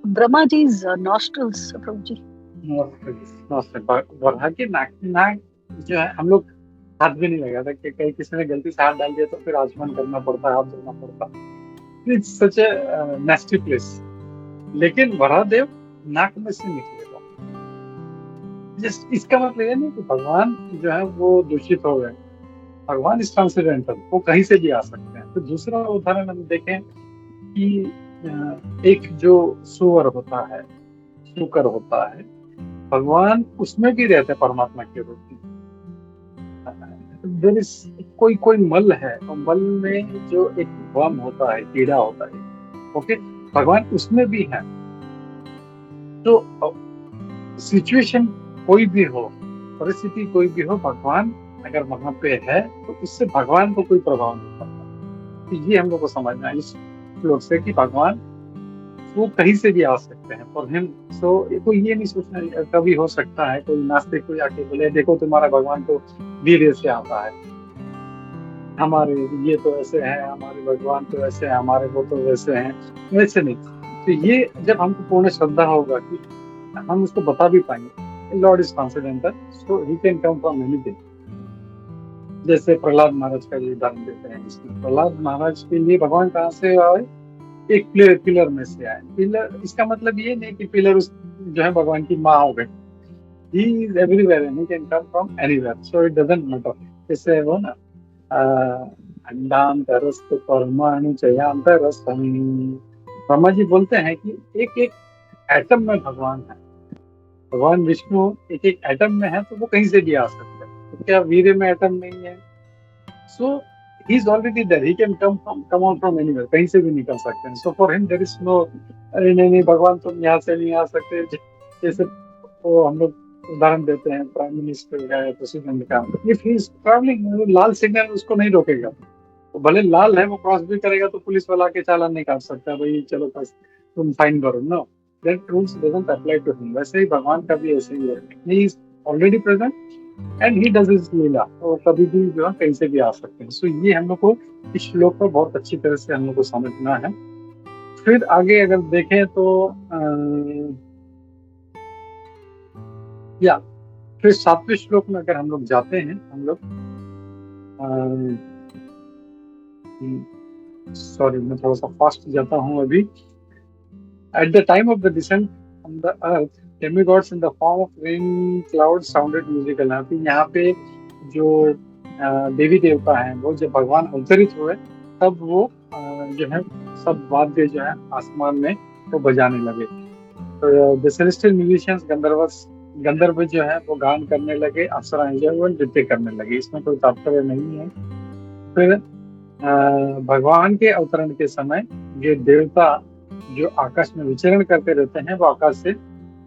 [SPEAKER 4] ब्रह्मा जी's nostrils, प्रभु जी।
[SPEAKER 2] वराह के नाक जो है, हम लोग हाथ भी नहीं लगा था कि कहीं किसी ने गलती से हाथ डाल दिया तो फिर आचमन करना पड़ता है, हाथ धोना पड़ता है। It's such A नेस्टी place. लेकिन वराहदेव नाक में से निकलेगा, इसका मतलब ये नहीं कि भगवान जो है वो दूषित हो गए। भगवान इस ट्रांसेंडेंटल, वो कहीं से भी आ सकते हैं। तो दूसरा उदाहरण हम देखें कि एक जो सुअर होता है, शुकर होता है, भगवान उसमें भी रहते हैं परमात्मा के रूप में। देयर इज कोई मल है, और मल में जो एक वर्म होता है, कीड़ा होता है, ओके, भगवान उसमें भी है। तो सिचुएशन कोई भी हो, परिस्थिति कोई भी हो, भगवान अगर वहां पे है तो उससे भगवान को कोई प्रभाव नहीं पड़ता। तो ये हम लोग को समझना है इस लोग से कि भगवान वो कहीं से भी आ सकते हैं फॉर हिम। सो कोई ये नहीं सोचना, कभी हो सकता है कोई नास्तिक कोई आके बोले देखो तुम्हारा भगवान तो वीर्य से आता है, हमारे ये तो ऐसे है, हमारे भगवान तो ऐसे है, हमारे वो तो वैसे हैं, वैसे नहीं। तो ये जब हमको पूर्ण श्रद्धा होगा कि हम उसको बता भी पाएंगे, Lord is transcendental, so he can come from anything. जैसे प्रहलाद महाराज का ये उदाहरण देते हैं, इसमें प्रहलाद महाराज के लिए भगवान कहाँ से आए? एक पिलर में से आए। पिलर, इसका मतलब ये नहीं कि पिलर उस जो है भगवान की माँ हो गई। He is everywhere and he can come from anywhere, so it doesn't matter. जैसे वो ना अंडांतरस्तु परमाणु चयान्तरस्तमी, ब्रह्मा जी बोलते हैं कि एक एक एटम में भगवान है। भगवान विष्णु एक एक एटम में है, तो वो कहीं से भी आ सकते हैं। तो क्या वीर्य में एटम नहीं है? सो he is already there, he can come out from anywhere, कहीं से भी निकल सकते हैं। So for him there is no अरे नहीं भगवान तुम यहाँ से नहीं आ सकते। जैसे वो हम लोग उदाहरण देते हैं प्राइम मिनिस्टर का या प्रेसिडेंट का, if he is travelling, Lal signal उसको नहीं रोकेगा। तो भले लाल है, वो क्रॉस भी करेगा तो पुलिस वाला के चालान नहीं काट सकता, भाई चलो बस तुम फाइन भरो। No, that rules doesn't apply to him. वैसे ही भगवान का भी ऐसे ही है, he is already present and he does his leela, तो कभी भी जो है कहीं से भी आ सकते हैं। सो ये हम लोग को इस श्लोक को बहुत अच्छी तरह से हम लोग को समझना है। फिर आगे अगर देखें तो या फिर 7वें श्लोक में अगर हम लोग जाते हैं, हम लोग सॉरी मैं थोड़ा सा फास्ट जाता हूँ अभी। At the time of the descent on the earth demigods in the form of rain clouds sounded musical। यहाँ पे जो देवी देवता हैं, वो जब भगवान अवतरित हुए तब वो जो है सब वाद्य जो है आसमान में वो बजाने लगे। तो द सेलेस्टियल म्यूजिशियंस, गंधर्व जो है वो गान करने लगे, अप्सराएं जो है वो नृत्य करने लगे। इसमें कोई तात्पर्य नहीं है। फिर भगवान के अवतरण के समय ये देवता जो आकाश में विचरण करते रहते हैं, वो आकाश से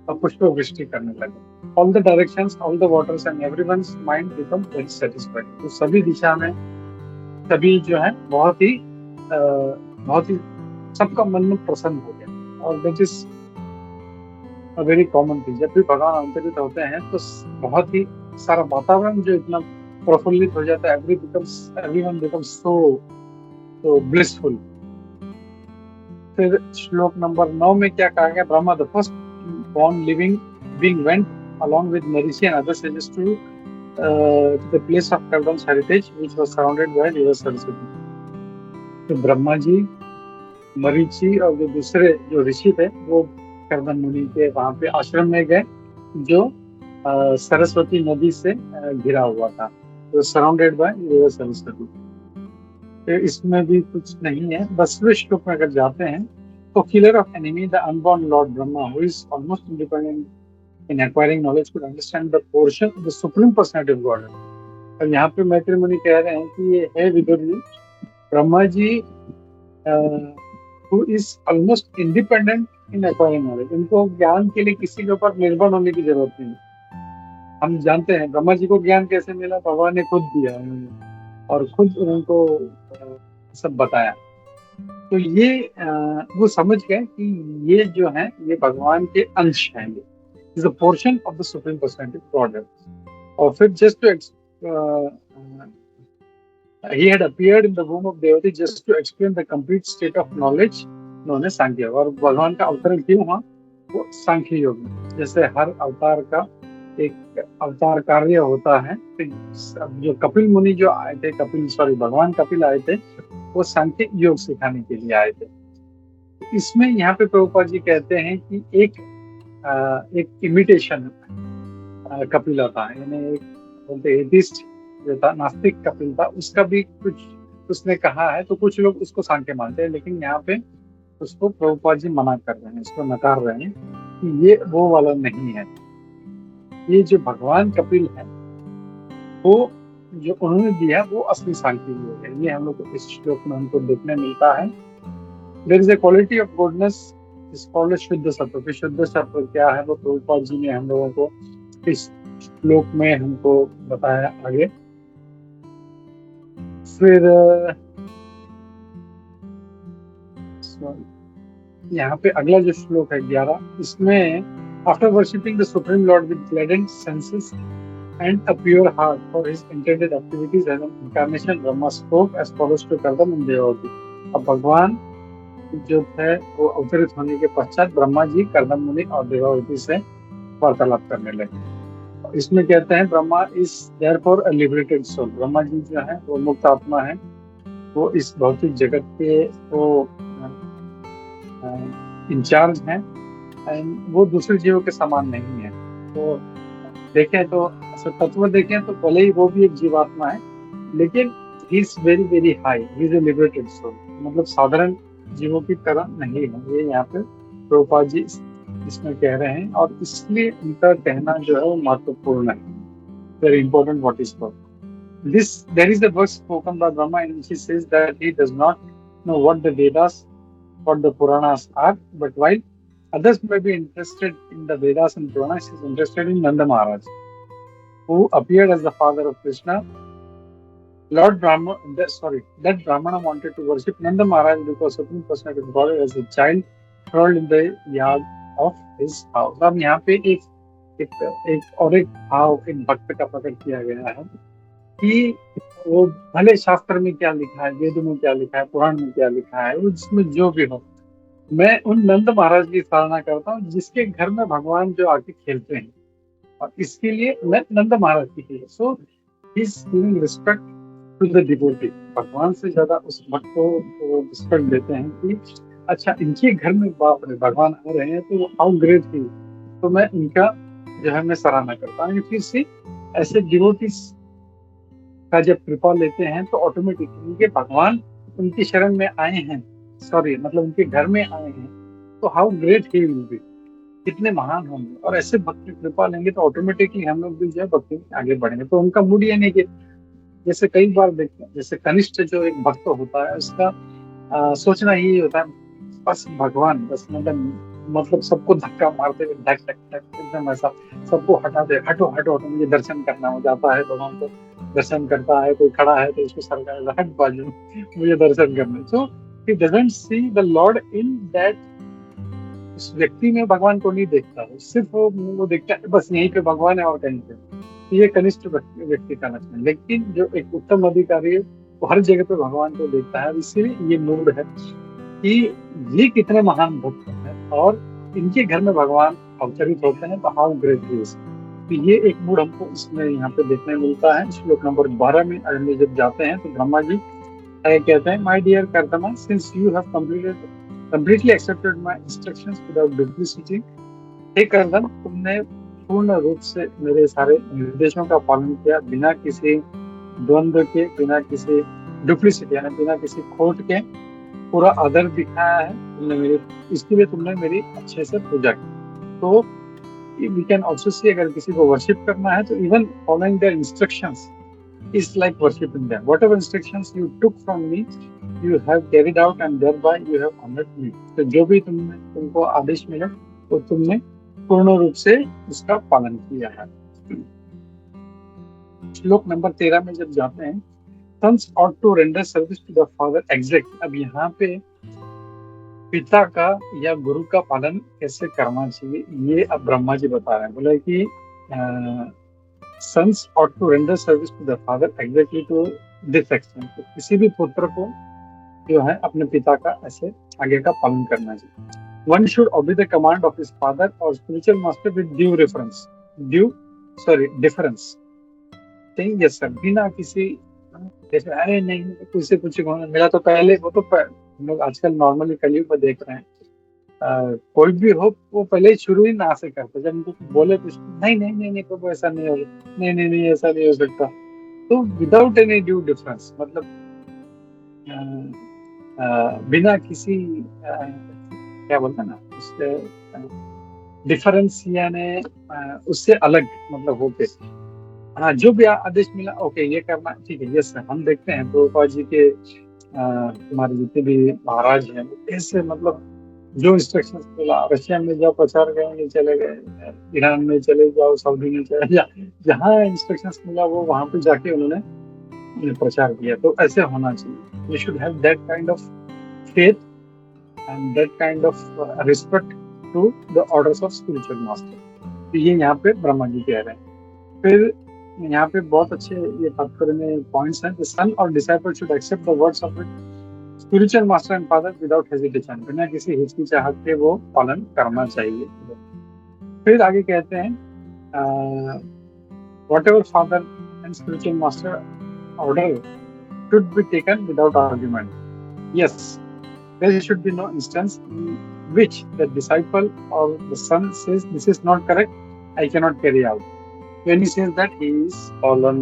[SPEAKER 2] पुष्प वृष्टि करने लगे। All the directions, all the waters and everyone's mind become very satisfied. तो सभी दिशा में सभी जो है बहुत ही सबका मन में प्रसन्न हो गया। और that is a very common thing. जब भी भगवान अवतरित होते हैं तो बहुत ही सारा वातावरण जो इतना प्रफुल्लित हो जाता है, एवरीवन बिकम्स सो ब्लिसफुल। फिर श्लोक नंबर 9 में क्या कहा गया? Brahma the first born living being went along with Marici and other sages to the place of Kardam's heritage, which was surrounded by river Saraswati। तो ब्रह्मा जी, मरीचि और जो दूसरे जो ऋषि थे वो कर्दम मुनि के वहां पे आश्रम में गए, जो सरस्वती नदी से घिरा हुआ था, तो सराउंडेड बाय रिवर सरस्वती। तो इसमें भी कुछ नहीं है। 10वें श्लोक में अगर जाते हैं तो killer of enemy, the unborn Lord Brahma, who is almost independent in acquiring knowledge, could understand the portion of the supreme personality of God। और यहाँ पे मैत्री मुनि कह रहे हैं कि ये है Vidur ji, Brahma ji who is almost independent in acquiring knowledge. उनको ज्ञान के लिए किसी के ऊपर निर्भर होने की जरूरत नहीं। हम जानते हैं ब्रह्मा जी को ज्ञान कैसे मिला, भगवान ने खुद दिया उन्हें और खुद उनको सब बताया। तो ये वो समझ गए कि ये जो है ये भगवान के अंश हैं, ये is a portion of the supreme personality of God. और फिर just to he had appeared in the womb of Devati just to explain the complete state of knowledge known as सांख्य। और भगवान का अवतरण क्यों हुआ, वो सांख्य योग में। जैसे हर अवतार का एक अवतार कार्य होता है, तो जो कपिल मुनि जो आए थे, भगवान कपिल आए थे, वो सांख्य योग सिखाने के लिए आए थे। इसमें यहाँ पे प्रभुपाद जी कहते हैं कि एक इमिटेशन कपिल था, यानी एक बोलते एथिस्ट जो था, नास्तिक कपिल था, उसका भी कुछ उसने कहा है। तो कुछ लोग उसको सांख्य मानते हैं, लेकिन यहाँ पे उसको प्रभुपाद जी मना कर रहे हैं, इसको नकार रहे हैं कि ये वो वाला नहीं है। ये जो भगवान कपिल है वो जो उन्होंने दिया वो असली सांख्य योग है। ये हम लोग को इस श्लोक में हमको देखने मिलता है। There is a quality of goodness is called shuddha sattva. शुद्ध सत्व क्या है वो प्रभुपाद जी ने हम लोगों को इस श्लोक में हमको बताया आगे। फिर यहाँ पे अगला जो श्लोक है 11, इसमें after worshipping the supreme lord with gladdened senses and a pure heart for his intended activities as an incarnation, Brahma spoke as follows to Kardam and Devavati। अब भगवान जो थे वो अवतरित होने के पश्चात ब्रह्मा जी कर्दम मुनि और देवावती से वार्तालाप करने लगे। इसमें कहते हैं Brahma is therefore a liberated soul. Brahma ji जो है वो मुक्त आत्मा है, वो इस भौतिक जगत के वो इंचार्ज हैं एंड वो दूसरे जीवों के समान नहीं है। तो देखें तो तत्व देखें तो भले ही वो भी एक जीवात्मा है, लेकिन he is very very high, he is a liberated soul, मतलब साधारण जीवों की तरह नहीं है। ये यहाँ पे प्रभुपाद जी इसमें कह रहे हैं और इसलिए उनका कहना जो है वो महत्वपूर्ण है। Very important what is called this. There is a verse spoken by Brahma in which he says that he does not know what the Vedas, what the Puranas are, but while others may be interested in the Vedas and Puranas, he is interested in Nanda Maharaj, who appeared as the father of Krishna. That Brahmana wanted to worship Nanda Maharaj because Supreme Personality of Godhead as a child crawled in the yard of his house। अब यहाँ पे एक भाव एक भक्त का प्रकट किया गया है कि वो भले शास्त्र में क्या लिखा है, वेद में क्या लिखा है, पुराण में क्या लिखा है, उसमें जो भी हो, मैं उन नंद महाराज की सराहना करता हूँ जिसके घर में भगवान जो आके खेलते हैं, और इसके लिए मैं नंद महाराज की है। So he is giving respect to the devotee. भगवान से ज्यादा उस भक्त को रिस्पेक्ट देते हैं कि अच्छा इनके घर में बाप रे भगवान आ रहे हैं, तो हाउ ग्रेट ही। तो मैं इनका जो है मैं सराहना करता हूँ। फिर से ऐसे डिवोटी का जब कृपा लेते हैं तो ऑटोमेटिकली उनके भगवान उनकी शरण में आए हैं, मतलब उनके घर में आए हैं, तो how great he will be, कितने महान होंगे। और ऐसे भक्त की कृपा लेंगे तो ऑटोमेटिकली हम लोग भी जो है भक्ति में आगे बढ़ेंगे। तो उनका मूड ये नहीं कि जैसे कई बार देखते हैं, जैसे कनिष्ठ जो एक भक्त होता है उसका सोचना यही होता है बस भगवान, बस मतलब सबको धक्का मारते हुए धक धक धक एकदम ऐसा सबको हटा दे, हटो हटो हटो, मुझे दर्शन करना हो जाता है, भगवान को दर्शन करता है, कोई खड़ा है तो उसको सरकार हट बाजू, मुझे दर्शन करना। सो he doesn't see the Lord in that। उस व्यक्ति में भगवान को नहीं देखता है, सिर्फ वो देखता है बस यहीं पे भगवान है और कहीं पे। तो ये कनिष्ठ व्यक्ति का लक्षण। लेकिन जो एक उत्तम अधिकारी है वो हर जगह पे भगवान को देखता है। इसीलिए ये मूड है कि ये कितने महान भक्त हैं और इनके घर में भगवान अवतरित होते हैं, तो हाउ ग्रेट ही इज। तो ये एक मूड हमको इसमें यहाँ पे देखने मिलता है। श्लोक नंबर 12 में अगले जब जाते हैं तो ब्रह्मा जी कहते हैं my dear Kardama, since you have completely accepted my instructions without duplicity। हे कर्दम, तुमने पूर्ण रूप से मेरे सारे निर्देशों का पालन किया बिना किसी द्वंद्व के, बिना किसी डुप्लिसिटी यानी बिना किसी खोट के, पूरा आदर दिखाया है तुमने मेरे, इसके लिए तुमने मेरी अच्छे से पूजा की। तो वी कैन ऑल्सो सी अगर किसी को वर्शिप करना है तो even following their instructions is like worshiping them. Whatever instructions you took from me, you have carried out and thereby you have honored me. तो जो भी तुमको आदेश मिला वो तुमने पूर्ण रूप से उसका पालन किया है। श्लोक नंबर 13 में जब जाते हैं, sons ought to render service to the father exact। अब यहाँ पे पिता का या गुरु का पालन कैसे करना चाहिए ये अब ब्रह्मा जी बता रहे हैं। बोले कि sons ought to render service to the father exactly to this extent। तो किसी भी पुत्र को जो है अपने पिता का ऐसे आगे का पालन करना चाहिए। One should obey the command of his father or spiritual master with difference। saying yes sir, बिना किसी जैसे अरे नहीं किसी कुछ मिला तो पहले वो तो हम लोग आजकल नॉर्मली कलयुग में देख रहे हैं, कोई भी हो वो पहले ही शुरू ही ना से करते, जब उनको बोले तो नहीं नहीं नहीं नहीं प्रभु ऐसा नहीं होगा, नहीं नहीं नहीं ऐसा नहीं हो सकता। तो विदाउट एनी ड्यू डिफरेंस, मतलब बिना किसी क्या बोलते हैं ना उससे डिफरेंस यानी उससे अलग मतलब होके, हाँ जो भी आदेश मिला ओके ये करना ठीक है यस। हम देखते हैं प्रभुपाद जी के हमारे जितने भी महाराज हैं ऐसे मतलब जो इंस्ट्रक्शंस मिला, रशिया में जाओ प्रचार करेंगे चले गए, ईरान में चले जाओ, सऊदी में चले जाओ, जहाँ इंस्ट्रक्शंस मिला वो वहाँ पे जाके उन्होंने प्रचार किया। तो ऐसे होना चाहिए। We should have that kind of faith and that kind of respect to the orders of spiritual master. तो ये यहाँ पे ब्रह्मा जी कह रहे हैं। फिर यहाँ पे बहुत अच्छे ये तात्पर्य में पॉइंट्स हैं। द सन और disciple should accept the words of spiritual master and father without hesitation, बिना किसी हिचकिचाहट के वो पालन करना चाहिए। फिर आगे कहते हैं whatever father and spiritual master order should be taken without argument. Yes, there should be no instance in which the disciple or the son says this is not correct, I cannot carry out। When he says that he is fallen।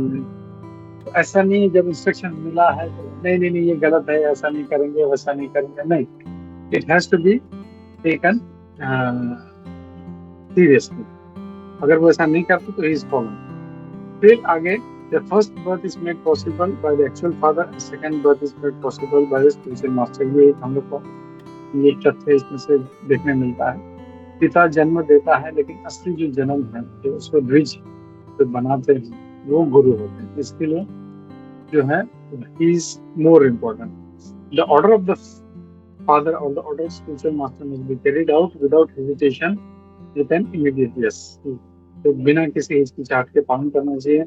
[SPEAKER 2] ऐसा नहीं जब instruction मिला है तो नहीं नहीं नहीं ये गलत है, ऐसा नहीं करेंगे वैसा नहीं करेंगे, नहीं, it has to be taken seriously. अगर वो ऐसा नहीं करते तो ही इज फॉलन। फिर आगे the first birth is made possible by the actual father and second birth is made possible by the spiritual master। ये हम लोग को ये तथ्य इसमें से देखने मिलता है। पिता जन्म देता है लेकिन असली जो जन्म है जो उसको ब्रिज जो बनाते हैं वो गुरु होते हैं। इसके लिए जो है he is more important। The order of the father or the order of spiritual master must be carried out without hesitation with an immediate yes। तो बिना किसी हिचकिचाहट के पालन करना चाहिए।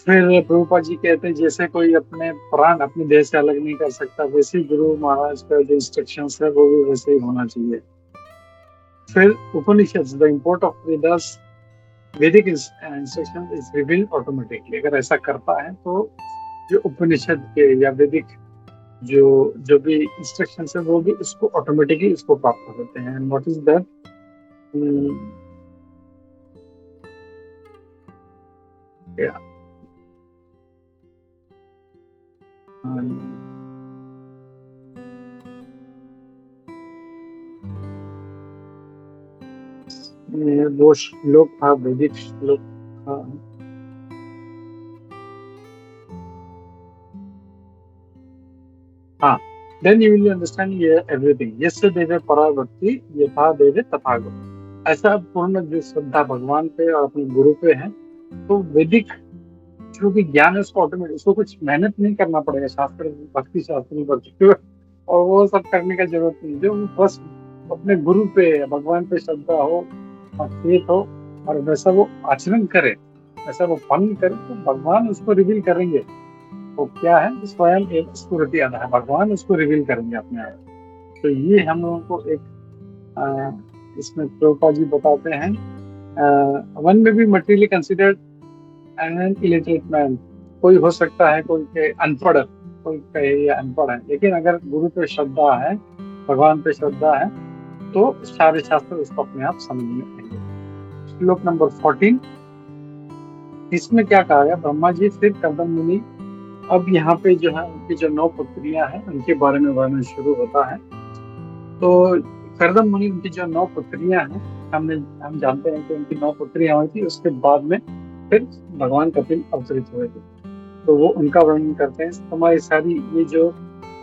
[SPEAKER 2] फिर प्रभुपाद जी कहते हैं जैसे कोई अपने प्राण अपने देह से अलग नहीं कर सकता, वैसे ही गुरु महाराज का जो इंस्ट्रक्शंस है वो भी वैसे ही होना चाहिए। फिर उपनिषद, द इंपोर्ट ऑफ वेदास वैदिक इंस्ट्रक्शन इज रिवील्ड ऑटोमेटिकली। अगर ऐसा करता है तो जो उपनिषद के या वैदिक जो भी इंस्ट्रक्शंस है वो भी इसको ऑटोमेटिकली इसको प्राप्त होते हैं। And what is that? वो श्लोक था, वैदिक श्लोक था। हाँ, then you will understand everything। यस्य देवे परावर्ती यथा देवे तथागत। ऐसा पूर्ण जो श्रद्धा भगवान पे और अपने गुरु पे है तो वैदिक जो भी ज्ञान है उसको ऑटोमेटिक, उसको कुछ मेहनत नहीं करना पड़ेगा, शास्त्र भक्ति शास्त्री भक्ति और वो सब करने का जरूरत नहीं। जो बस अपने गुरु पे भगवान पे श्रद्धा हो और फेथ हो और वैसा वो आचरण करे, वैसा वो पालन करे तो भगवान उसको रिवील करेंगे। वो क्या है? स्वयं एक स्फूर्ति आता है, भगवान उसको रिवील करेंगे अपने आप। तो ये हम लोगों को एक इसमें प्रभुपाद जी बताते हैं। वन में भी materially considered an illiterate man, कोई हो सकता है कोई अनपढ़, कोई कहे या अनपढ़ है, लेकिन अगर गुरु पे श्रद्धा है, भगवान पे श्रद्धा है तो सारे शास्त्र उसको अपने आप समझ में आएंगे। श्लोक नंबर 14, इसमें क्या कहा गया? ब्रह्मा जी फिर कर्दम मुनि, अब यहाँ पे जो है उनकी जो 9 पुत्रियां हैं उनके बारे में वर्णन शुरू होता है। तो कर्दम मुनि उनकी जो 9 पुत्रियां हैं, हम जानते हैं कि उनकी 9 पुत्रियां हुई थी। उसके बाद में फिर भगवान कपिल अवतरित हुए थे, तो वो उनका वर्णन करते हैं। हमारी सारी ये जो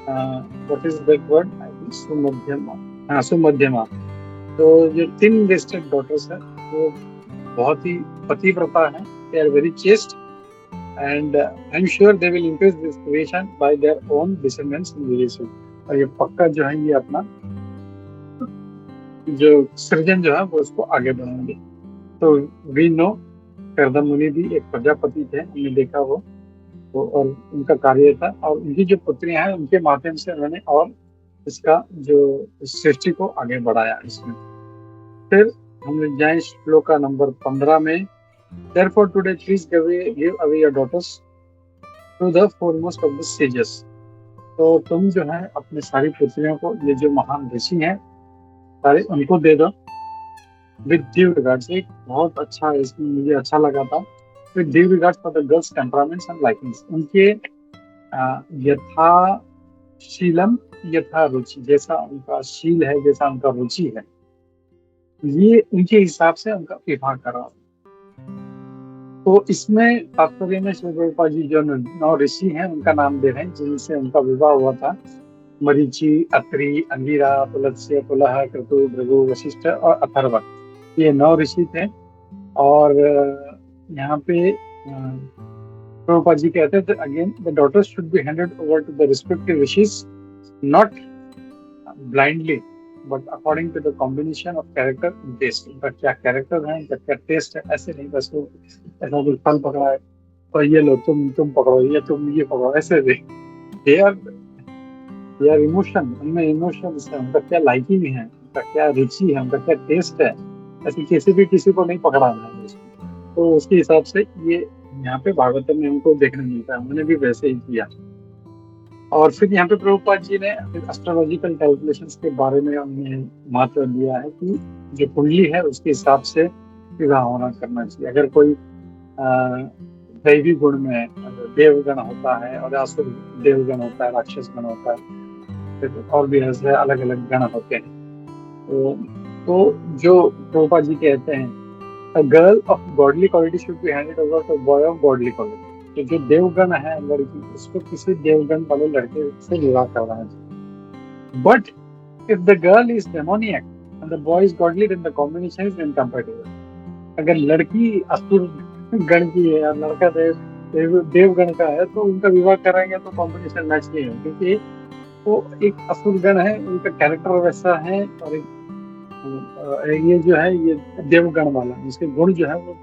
[SPEAKER 2] व्हाट इज दैट वर्ड, सुमध्यमा, तो जो 3 लिस्टेड डॉटर्स है वो बहुत ही पतिव्रता है, they are very chaste and I am sure they will increase this creation by their own descendants in variation. और ये पक्का जो है ये अपना जो सृजन जो है वो उसको आगे बढ़ाएंगे। तो वी नो करदम मुनि भी एक प्रजापति थे, हमने देखा वो और उनका कार्य था, और उनकी जो पुत्रियां हैं उनके माध्यम से उन्होंने और इसका जो सृष्टि को आगे बढ़ाया इसमें। फिर हम जाए श्लोका नंबर 15 में, therefore today please give away your daughters to the foremost of the sages। तो तुम जो है अपने सारी पुत्रियों को, ये जो महान ऋषि हैं सारे, उनको दे दो। विद ड्यू रिगार्ड्स, एक बहुत अच्छा इसमें मुझे अच्छा लगा था, with due regards for the girls temperaments and likings, उनके यथा शीलम यथा रुचि, जैसा उनका शील है, जैसा उनका रुचि है, ये उनके हिसाब से उनका विवाह करा। तो इसमें तात्पर्य में श्री प्रभुपाद जी जो 9 ऋषि हैं उनका नाम दे रहे हैं जिनसे उनका विवाह हुआ था। मरीचि, अत्रि, अंगिरा, पुलत्स्य, पुलह, क्रतु, भृगु, वशिष्ठ और अथर्व, ये 9 ऋषि थे। और यहाँ पे प्रभुपाद जी कहते थे again, the daughters should be handed over to the respective rishis, not blindly but according to the combination of character and taste. उनका क्या कैरेक्टर है, उनका क्या टेस्ट है, ऐसे नहीं बस वो ऐसा कोई फल पकड़ा है और ये लो तुम पकड़ो, ये तुम ये पकड़ो, ऐसे दे आर इमोशन, उनमें इमोशंस है, उनका क्या लाइकिंग है, उनका क्या रुचि है, उनका क्या टेस्ट है, ऐसे किसी को नहीं पकड़ाना है। तो उसके हिसाब से ये यहाँ पे भागवतम में हमको देखने मिलता है, उन्होंने भी वैसे ही किया। और फिर यहाँ पे प्रभुपाद जी ने एस्ट्रोलॉजिकल कैलकुलेशंस के बारे में उन्हें महत्व दिया है कि जो कुंडली है उसके हिसाब से विवाह होना करना चाहिए। अगर कोई दैवी गुण में देवगण होता है और आसुर देवगण होता है, राक्षस गण होता है, फिर और भी ऐसे अलग अलग गण होते हैं। तो जो प्रभुपाद जी कहते हैं, a girl of godly quality should be handed over to a boy of godly quality। तो जो देवगण है लड़की, उसको किसी देवगण वाले लड़के से विवाह करना है। But if the girl is demoniac and the boy is godly, then the combination is incompatible. अगर लड़की असुर गण की है और लड़का देवगण का है तो उनका विवाह कराएंगे तो कॉम्बिनेशन मैच नहीं हो, क्योंकि वो एक असुर गण है, उनका कैरेक्टर वैसा है, और ये जो है ये देवगण वाला, इसके गुण जो है वो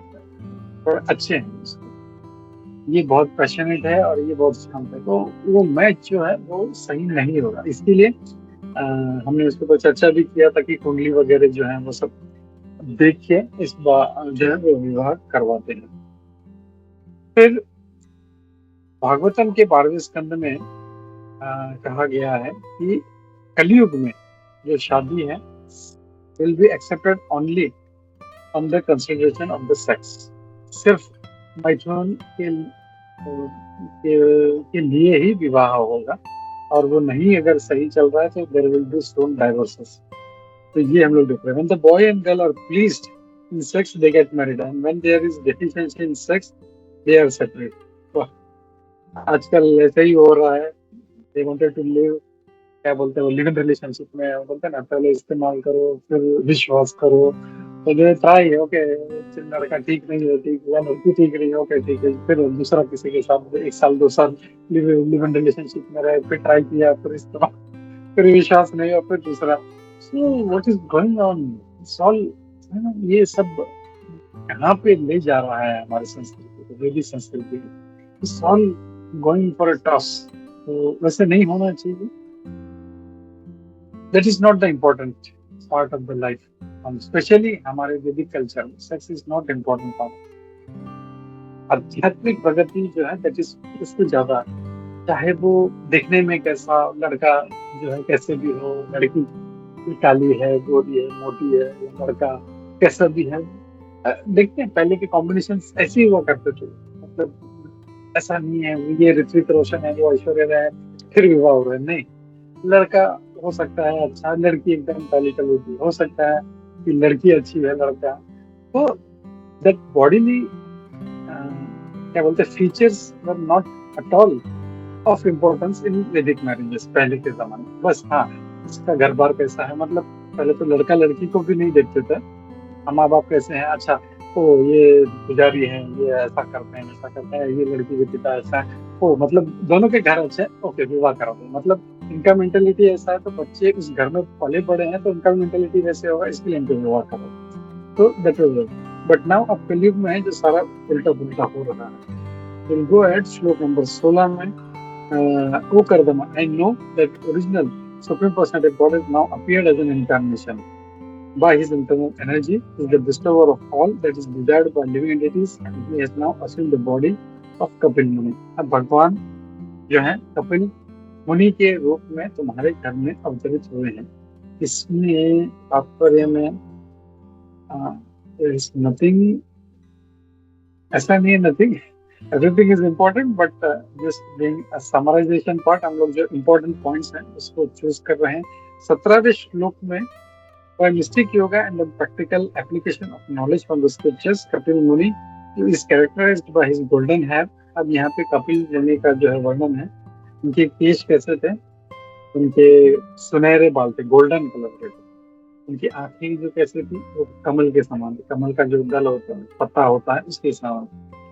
[SPEAKER 2] थोड़े अच्छे हैं, ये बहुत पैशनेट है और ये बहुत शांत है, तो वो मैच जो है वो सही नहीं होगा। इसके लिए हमने उसके ऊपर चर्चा भी किया था कि कुंडली वगैरह जो है वो सब देख के इस बार जो है वो विवाह करवाते हैं। फिर भागवतम के 12वें स्कंद में कहा गया है कि कलयुग में जो शादी है will be accepted only on the consideration of the sex। सिर्फ मैथुन के लिए ही विवाह होगा, और वो नहीं अगर सही चल रहा है तो there will be stone divorces। तो ये हम लोग देख रहे हैं। When the boy and girl are pleased in sex, they get married, and when there is deficiency in sex, they are separate। तो आजकल ऐसे ही हो रहा है। They wanted to live, क्या बोलते हैं, लिव इन रिलेशनशिप में बोलते हैं ना, पहले इस्तेमाल करो फिर विश्वास करो, तो जो ट्राई है ओके, लड़का ठीक नहीं है, ठीक है, लड़की ठीक नहीं है, ओके ठीक है, फिर दूसरा किसी के साथ 1 साल 2 साल लिव इन रिलेशनशिप में रहे, फिर ट्राई किया, फिर इस्तेमाल, फिर विश्वास नहीं और फिर दूसरा। So what is going on, ये सब कहाँ पे ले जा रहा है हमारी संस्कृति को, वैदिक संस्कृति, it's all going for a toss. तो वैसे नहीं होना चाहिए। That is not the important part of the life, especially हमारे वैदिक कल्चर में sex is not important part. आध्यात्मिक प्रगति जो है दैट इज उससे ज्यादा, चाहे वो देखने में कैसा लड़का जो है कैसे भी हो, लड़की काली है, गोरी है, मोटी है, लड़का कैसा भी है, देखते हैं पहले के कॉम्बिनेशन ऐसे ही हुआ करते थे। मतलब ऐसा नहीं है ये ऋत्विक रोशन है, वो ऐश्वर्या राय फिर विवाह हो रहा है, नहीं। लड़का हो सकता है अच्छा, लड़की एकदम काली कलर हो सकता है कि लड़की अच्छी है, लड़का तो दैट बॉडीली क्या बोलते हैं, features were not at all of importance in वैदिक मैरिजेस पहले के जमाने में। बस हाँ, इसका घर बार कैसा है, मतलब पहले तो लड़का लड़की को भी नहीं देखते थे, माँ बाप कैसे हैं, अच्छा ओ ये पुजारी हैं, ये ऐसा करते हैं, ऐसा करते हैं, ये लड़की के पिता ऐसा है, ओ मतलब दोनों के घर अच्छे हैं, ओके विवाह करा दो। मतलब इनका मेंटेलिटी ऐसा है, तो बच्चे उस घर में पले बड़े हैं तो उनका मेंटेलिटी वैसे होगा, इसके लिए इनको विवाह करो। तो दैट वाज, बट नाउ अब कलयुग में है जो सारा उल्टा पुल्टा हो रहा है। विल गो एट श्लोक नंबर 16 में O Kardama, I know that original Supreme Personality of God has now appeared as an incarnation. By his internal energy, he is the bestower of all that is desired by living entities, and he has now assumed the body of Kapil Muni. अब भगवान जो है कपिल मुनि के रूप में तुम्हारे घर में अवतरित हुए हैं। इसमें तात्पर्य में नथिंग, ऐसा नहीं है nothing, everything is important, but just being a summarization part, हम लोग जो इम्पोर्टेंट पॉइंट्स हैं उसको चूज कर रहे हैं। 17वें श्लोक में by mystic yoga and the practical application of knowledge from the scriptures, Kapil Muni is characterized by his golden hair. अब यहाँ पे कपिल मुनि का जो है वर्णन है, उनके केश कैसे थे, उनके सुनहरे बाल थे, गोल्डन कलर के थे, उनकी आंखें जो कैसे थी, वो कमल के समान थी, कमल का जो दल होता है, पत्ता होता है, उसके समान।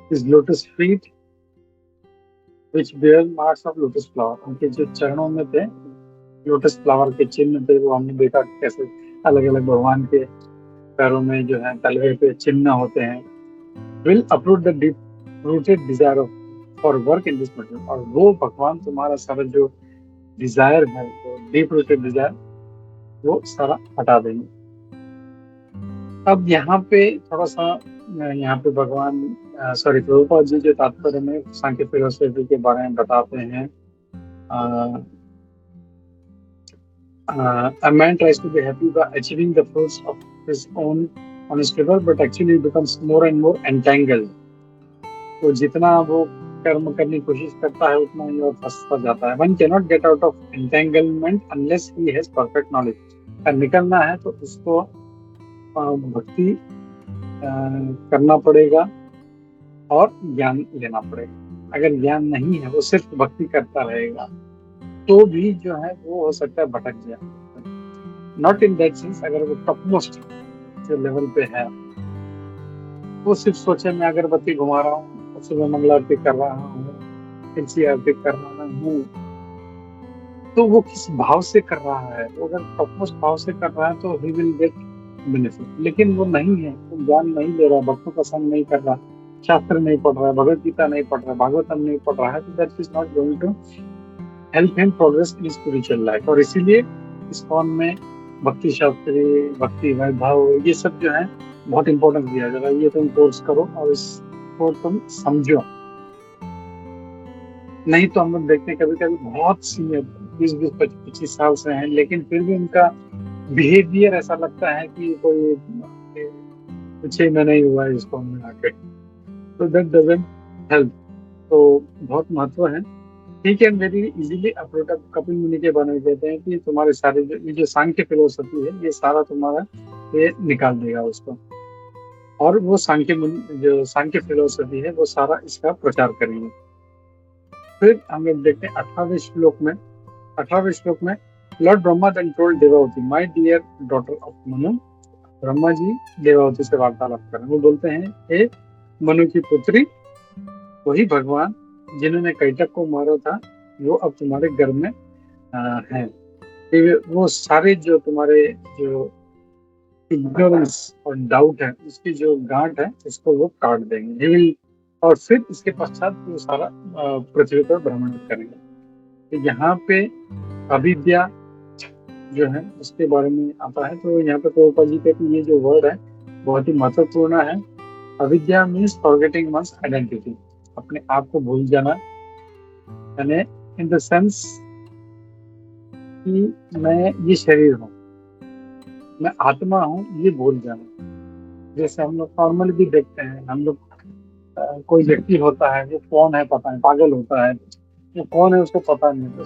[SPEAKER 2] His lotus feet which bear marks of lotus flower, उनके जो चरणों में थे लोटस फ्लावर के चिन्ह थे, वो हमने देखा कैसे अलग अलग भगवान के पैरों में जो है तलवे पे चिन्ह होते हैं। Will uproot the deep rooted desire of for work in this material, और वो भगवान तुम्हारा सारा जो डिजायर है, वो डीप रूटेड डिजायर, वो सारा हटा देंगे। अब यहाँ पे थोड़ा सा यहाँ पे भगवान प्रभुपाद जी जो तात्पर्य में सांख्य फिलोसफी के बारे में बताते हैं। A man tries to be happy by achieving the fruits of his own honest labor, but actually becomes more and more entangled. तो जितना वो कर्म करने की कोशिश करता है उतना ही और फंसता जाता है। One cannot get out of entanglement unless he has perfect knowledge. अगर निकलना है तो उसको भक्ति करना पड़ेगा और ज्ञान लेना पड़ेगा। अगर ज्ञान नहीं है, वो सिर्फ भक्ति करता रहेगा, तो भी जो है वो हो सकता है भटक जाए। नॉट इन दैट सेंस, अगर वो टॉप मोस्ट जो लेवल पे है, वो सिर्फ सोचे मैं अगरबत्ती घुमा रहा हूँ, सुबह मंगला आरती कर रहा हूँ, तुलसी आरती कर रहा हूँ, तो वो किस भाव से कर रहा है। वो अगर टॉप मोस्ट भाव से कर रहा है तो ही विल गेट बेनिफिट, लेकिन वो नहीं है, वो ज्ञान नहीं ले रहा, भक्तों का संग नहीं कर रहा, शास्त्र नहीं पढ़ रहा है, भगवत गीता नहीं पढ़ रहा है, भागवतम नहीं पढ़ रहा है, तो that is not going to help him progress in spiritual life. और इसीलिए इस्कॉन में भक्ति शास्त्री, भक्ति वैभव, ये सब जो है बहुत इंपॉर्टेंस दिया जा रहा है। ये तुम कोर्स करो और इसको तुम समझो। नहीं तो हम लोग देखते हैं कभी कभी बहुत सीनियर 20-25 साल से हैं, लेकिन फिर भी उनका बिहेवियर ऐसा लगता है कि कोई 6 महीने ही हुआ है इस्कॉन में आके, तो दैट डजंट हेल्प। तो बहुत महत्व है। ठीक है, वेरी इजीली अप्रोच कपिल मुनि के बारे में कहते हैं कि तुम्हारे सारे जो सांख्य फिलोसफी है, ये सारा तुम्हारा ये निकाल देगा उसको, और वो जो सांख्य फिलोसफी है वो सारा इसका प्रचार करेंगे। फिर हम लोग देखते हैं 18वें श्लोक में lord Brahma then told Devavati, my dear daughter of Manu. Brahma ji Devavati से वार्तालाप कर रहे हैं। वो बोलते हैं, हे मनु की पुत्री, वही भगवान जिन्होंने कैटक को मारा था, वो अब तुम्हारे घर में है। वो सारे जो तुम्हारे जो इग्नोरेंस और डाउट है, उसकी जो गांठ है, उसको वो काट देंगे। और फिर इसके पश्चात वो सारा पृथ्वी पर भ्रमण करेंगे। तो यहाँ पे अविद्या जो है उसके बारे में आता है। तो यहाँ पे प्रभुपाद जी कहते हैं ये जो वर्ड है बहुत ही महत्वपूर्ण है। अविद्या मीन्स फॉरगेटिंग वन्स आइडेंटिटी, अपने आप को भूल जाना, यानी इन द सेंस कि मैं ये शरीर हूँ, मैं आत्मा हूँ, ये भूल जाना। जैसे हम लोग नॉर्मली भी देखते हैं, हम लोग कोई व्यक्ति होता है जो कौन है पता नहीं, पागल होता है, वो कौन है उसको पता नहीं, तो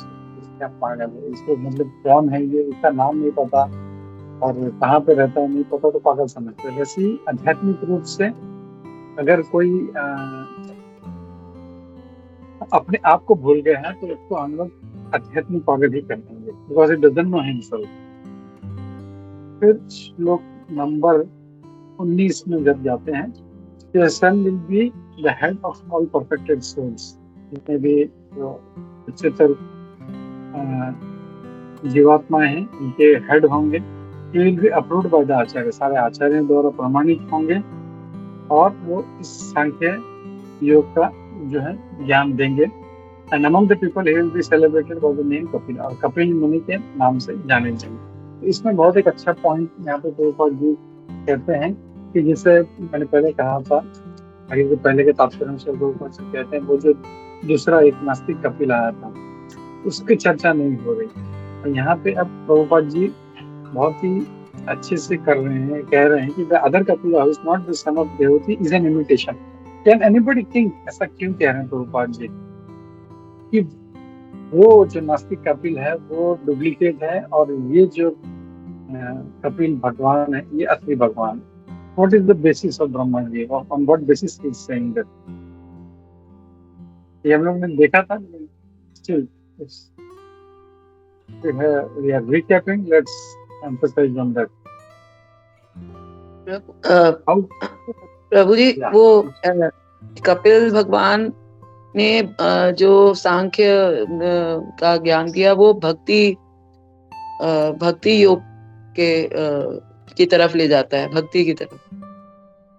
[SPEAKER 2] क्या पागल है, इसको मतलब कौन है ये, इसका नाम नहीं पता और कहाँ पे रहता है नहीं पता, तो पागल समझते हैं। वैसे ही आध्यात्मिक रूप से अगर कोई अपने आप को भूल गया है तो उसको हम लोग आध्यात्मिक पागल ही कहेंगे, because it doesn't know himself. फिर श्लोक नंबर 19 में जब जाते हैं, The Son will be the head of all perfected souls. जितने भी जो उच्चतर जीवात्माएं हैं उनके हेड होंगे। He will be approved by the आचार्य, सारे आचार्यों द्वारा प्रमाणित होंगे और वो इस सांख्य योग का जो है ज्ञान देंगे। And among the people he will be celebrated by the name Kapil, और कपिल मुनि के नाम से जाने जाएंगे। तो इसमें बहुत एक अच्छा पॉइंट यहाँ पे प्रभुपाद जी कहते हैं कि जैसे मैंने पहले कहा था, आगे के पहले के तात्पर्य से प्रभुपाद जी कहते हैं वो जो दूसरा एक नास्तिक कपिल आया था उसकी चर्चा नहीं हो रही, और यहाँ पे अब प्रभुपाद जी बहुत ही अच्छे से कर रहे हैं, कह रहे हैं कि the other Kapila who is not the son of Devati is an imitation. Can anybody think, ऐसा क्यों कह रहे हैं प्रभुपाद जी कि वो जो नास्तिक कपिल है वो डुप्लीकेट है और ये जो कपिल भगवान है ये असली भगवान? What is the basis of Brahma ji? On what basis he is saying that? ये हम लोग ने देखा था, still we are recapping. Let's emphasize on that. How?
[SPEAKER 3] Prabhu ji,
[SPEAKER 2] Yeah.
[SPEAKER 3] वो कपिल भगवान ने जो सांख्य का ज्ञान दिया वो भक्ति योग के की तरफ ले जाता है, भक्ति की तरफ,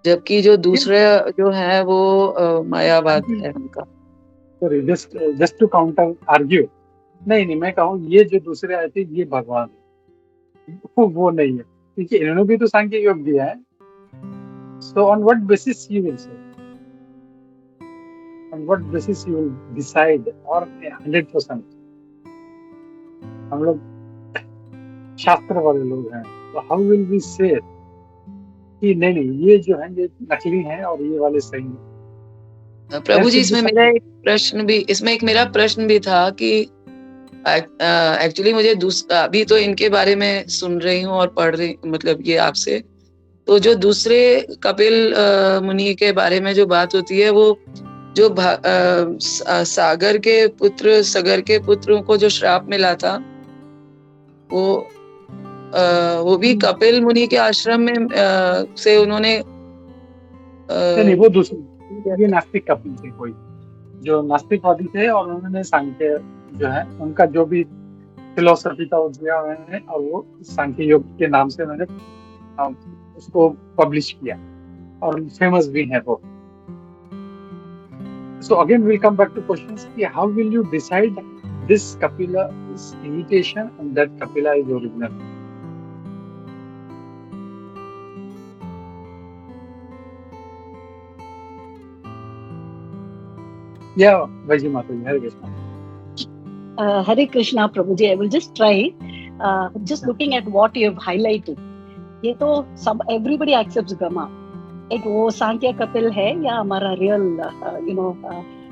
[SPEAKER 3] जबकि जो दूसरा जो है वो मायावाद है उनका।
[SPEAKER 2] Sorry, just to counter argue. नहीं, मैं कहूँ ये जो दूसरे आए थे ये भगवान है, वो नहीं है, क्योंकि इन्होंने भी तो सांख्य योग दिया है। So on what basis you will say? On what basis you will decide? और 100% हम लोग शास्त्र वाले लोग हैं, तो how will we say कि नहीं ये जो है ये नकली है और ये वाले सही है?
[SPEAKER 3] प्रभु जी, इसमें मेरा प्रश्न भी था कि एक्चुअली मुझे अभी तो इनके बारे में सुन रही हूँ और पढ़ रही, मतलब ये आपसे, तो जो दूसरे कपिल मुनि के बारे में जो बात होती है वो जो सगर के पुत्रों को जो श्राप मिला था वो भी कपिल मुनि के आश्रम में से उन्होंने
[SPEAKER 2] नहीं, वो दूसरे, ये नास्तिक कपिल थे, कोई जो नास्तिकवादी थे और उन्होंने सांख्य जो है उनका जो भी फिलोसफी था वो दिया उन्होंने, और वो सांख्य योग के नाम से उन्होंने उसको पब्लिश किया और फेमस भी है वो। So again we'll come back to questions कि how will you decide this Kapila is imitation and that Kapila is original? Yeah, Vaji Mataji, Hare Krishna.
[SPEAKER 4] Hare Krishna, Prabhuji. I will just try. Just looking at what you have highlighted. ये तो सब everybody accepts Brahma. एक वो सांख्य कपिल है या हमारा real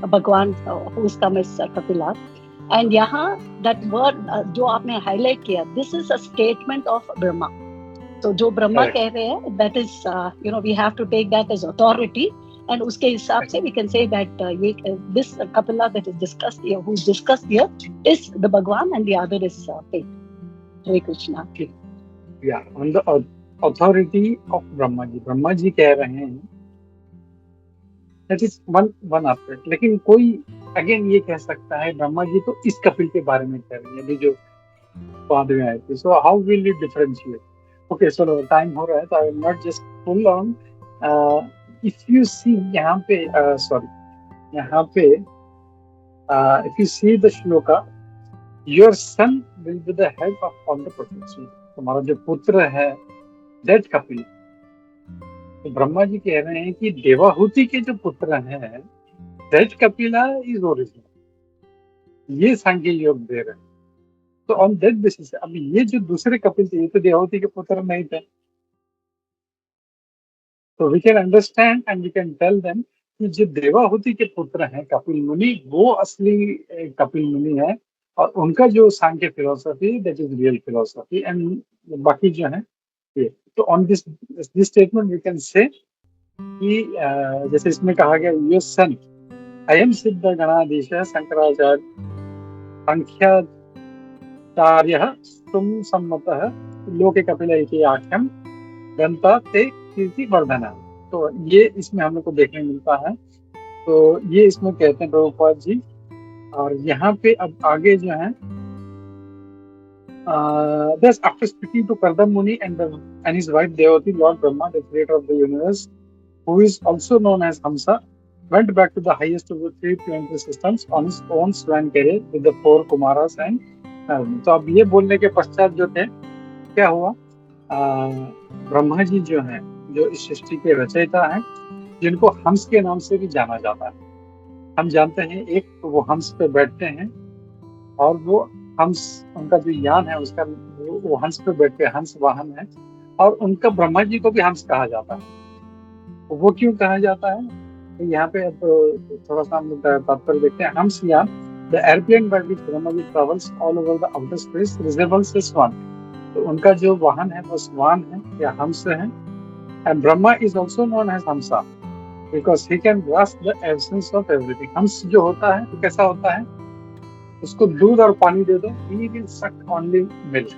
[SPEAKER 4] भगवान who is come as Kapila. And यहाँ that word जो आपने highlight किया, this is a statement of Brahma. So जो ब्रह्मा कह रहे हैं, that is we have to take that as authority. And उसके हिसाब से we can say that this Kapila that is discussed here, who is discussed here, is the Bhagwan and the other is Faith. Hare Krishna.
[SPEAKER 2] Yeah, on the authority of Brahma ji. Brahma ji कह रहे हैं, that is one aspect. लेकिन कोई again ये कह सकता है ब्रह्मा जी तो इस कपिल के बारे में कह रहे हैं, अभी जो बाद में आए थे. So how will you differentiate? Okay, so time हो रहा है, so I will not just pull on. If you see यहाँ पे if you see the shloka, your son will be the head of all the prophets. तुम्हारा जो पुत्र है, that Kapil, तो ब्रह्मा जी कह रहे हैं कि देवाहुति के जो पुत्र हैं, that कपिला is original. ये सांख्य योग दे रहे हैं. तो ऑन दैट बेसिस अब ये जो दूसरे कपिल थे, ये तो देवाहुति के पुत्र नहीं थे. तो we can understand and we can tell them कि जो देवाहुति के पुत्र हैं कपिल मुनि, वो असली कपिल मुनि है और उनका जो Sankhya philosophy that is real philosophy and बाकी जो है ये. तो on this statement we can say कि जैसे इसमें कहा गया यो सन अयम सिद्ध गणाधीश शंकराचार्य संख्याचार्य तुम सम्मतः लोके कपिल इति आख्यम गंता ते कीर्ति वर्धना। तो ये इसमें हम लोग को देखने मिलता है। तो ये इसमें कहते हैं प्रभुपाद जी। और यहाँ पे अब आगे जो है thus after speaking to Kardam Muni and his wife Devati, Lord Brahma, the creator of the universe, who is also known as Hamsa, went back to the highest of the three planetary systems on his own swan carriage with the four Kumaras and तो अब ये बोलने के पश्चात जो थे क्या हुआ, ब्रह्मा जी जो हैं, जो इस सृष्टि के रचयिता हैं, जिनको हंस के नाम से भी जाना जाता है। हम जानते हैं एक तो वो हंस पे बैठते हैं और वो हंस, उनका जो यान है उसका वो हंस पे बैठते हैं, हंस वाहन है। और उनका ब्रह्मा जी को भी हंस कहा जाता है। वो क्यों कहा जाता है, तो यहाँ पे अब थोड़ा सा हम लोग तात्पर्य देखते हैं। हंस यान, the airplane by which Brahma ji travels all over the outer space resembles a swan. तो उनका जो वाहन है वो स्वान है या हंस है। And Brahma is also known as Hamsa because he can grasp the absence of everything. हंस जो होता है तो कैसा होता है, उसको दूध और पानी दे दो, he will suck only milk.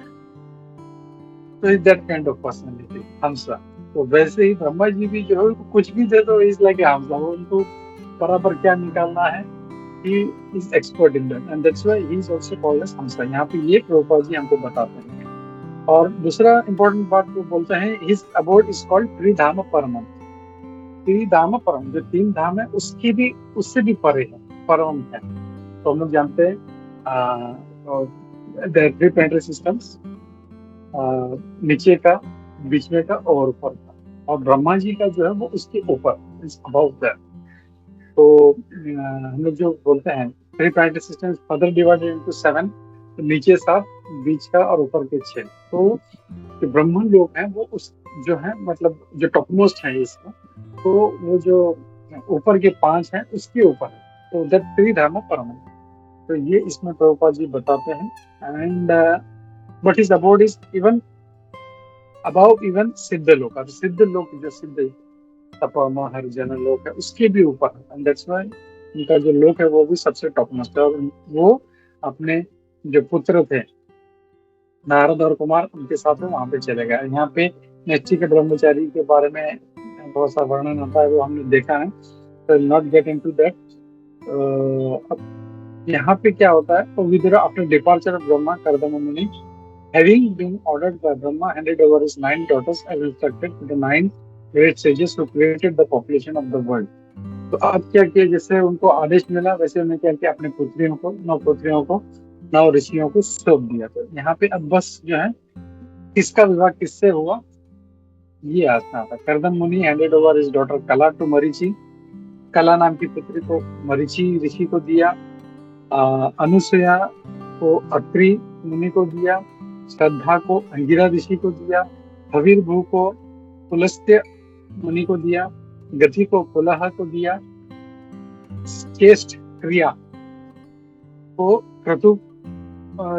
[SPEAKER 2] So is that kind of personality, हंसा। तो वैसे ही ब्रह्मा जी भी जो है कुछ भी दे दो इज लाइक हंसा, वो उनको बराबर क्या निकालना है, he is expert in that and that's why he is also called as हंसा। यहाँ पे ये प्रभुपाद जी हमको बताते हैं। और दूसरा इम्पोर्टेंट बात वो बोलते हैं, his abode is called त्रिधाम परमम। त्रिधाम परम, जो तीन धाम है उसकी भी, उससे भी परे है, परम है। तो हम लोग जानते हैं थ्री प्लैनेटरी सिस्टम्स, नीचे का, बीच में का और ऊपर का। और ब्रह्मा जी का जो है वो उसके ऊपर, अबव दैट। तो हम लोग जो बोलते हैं three planetary systems further divided into 7, तो नीचे 7, बीच का और ऊपर के 6। तो जो ब्रह्मन लोग हैं वो उस जो है मतलब जो टॉपमोस्ट है इसमें, तो वो जो ऊपर के 5 हैं उसके ऊपर है। तो दैट त्रिधाम परम। तो ये इसमें प्रभुपाद जी बताते हैं। And but his abode is even above even Siddha Loka. अब सिद्ध लोक जो सिद्ध तपोमा हरिजन लोक है उसके भी ऊपर है। एंड दैट्स व्हाई उनका जो लोक है वो भी सबसे टॉप मोस्ट है। और वो अपने जो पुत्र थे नारद और कुमार, उनके साथ में वहां पे चले गए। यहाँ पे नैष्ठिक ब्रह्मचारी के बारे में बहुत सा वर्णन होता है, वो हमने देखा है, तो नॉट गेट इनटू दैट। यहाँ पे क्या होता है, तो Vidura after departure of Brahma, Kardama Muni having been ordered by Brahma handed over his 9 daughters as instructed to the 9 great sages who created the population of the world। तो अब क्या किया, जैसे उनको आदेश मिला वैसे उन्होंने क्या किया, अपने पुत्रियों को, 9 पुत्रियों को, 9 ऋषियों को सौंप दिया। तो यहाँ पे अब बस जो है किसका विवाह किससे हुआ ये आसना था। कर्दम मुनि हैंडेड ओवर हिज डॉटर कला टू मरीचि। कला नाम की पुत्री को मरीचि ऋषि को दिया। अनुसुया को अत्रि मुनि को दिया। श्रद्धा को अंगिरा ऋषि को दिया। हवीरभू को पुलस्त्य मुनि को दिया। गति को पुलह को दिया। चेष्ट क्रिया को क्रतु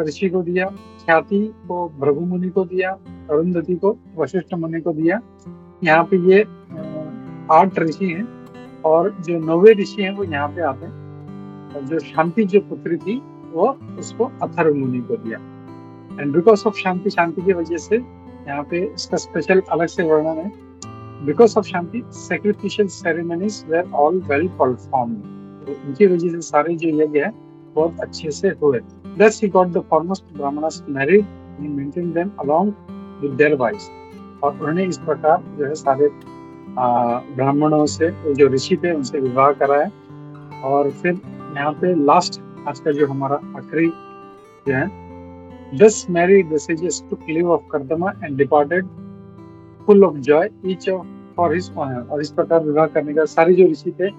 [SPEAKER 2] ऋषि को दिया। ख्याति को भृगु मुनि को दिया। अरुंधति को वशिष्ठ मुनि को दिया। यहाँ पे ये 8 ऋषि हैं और जो 9वें ऋषि हैं वो यहाँ पे आते हैं। जो शांति जो पुत्री थी वो उसको अथर्व मुनि को दिया। एंड बिकॉज ऑफ शांति, शांति की वजह से यहाँ पे इसका स्पेशल अलग से वर्णन है। Because of shanti sacrificial ceremonies were all well performed. तो इनकी वजह से सारे जो यज्ञ है बहुत अच्छे से हुए। Thus he got the foremost brahmanas married and maintained them along with their wives। और उन्होंने इस प्रकार जो है सारे ब्राह्मणों से, जो ऋषि थे उनसे विवाह कराया। और फिर यहाँ पे लास्ट आज का जो हमारा आखिरी जो है, Thus married the sages took leave of Kardama and departed full of joy each for his honor। और इस प्रकार विवाह करने का सारे जो ऋषि थे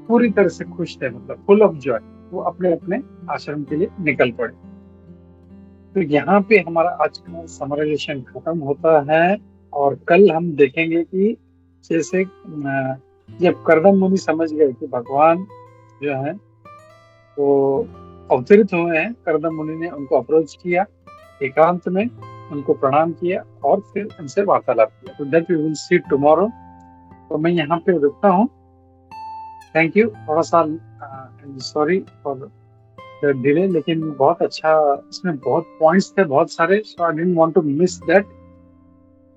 [SPEAKER 2] पूरी तरह से खुश थे, मतलब फुल ऑफ जॉय, वो अपने अपने आश्रम के लिए निकल पड़े। तो यहाँ पे हमारा आज का समराइजेशन खत्म होता है। और कल हम देखेंगे कि जैसे जब कर्दम मुनि समझ गए कि भगवान जो है वो अवतरित हुए हैं, कर्दम मुनि ने उनको अप्रोच किया, एकांत में उनको प्रणाम किया और फिर उनसे वार्तालाप किया। तो that we will see tomorrow. तो मैं यहाँ पे रुकता हूँ। Thank you. थोड़ा सा सॉरी फॉर द डिले, लेकिन बहुत अच्छा, इसमें बहुत पॉइंट्स थे, बहुत सारे, so I didn't want to miss that.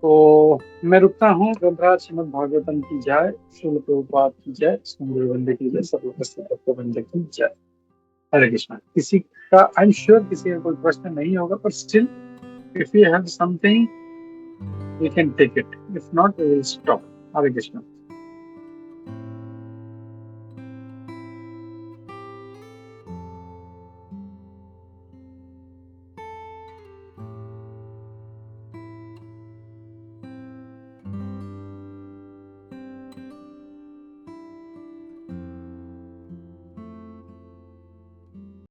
[SPEAKER 2] तो मैं रुकता हूँ। ग्रंथराज श्रीमद् भागवतम की जय, श्रील प्रभुपाद की जय, सुंदर वंदे की जय, सर्वोपस्थित वंदे की जय। हरे कृष्णा। किसी का, आई एम श्योर किसी का कोई प्रश्न नहीं होगा, पर still if you have something we can take it, if not we will stop. Hare Krishna.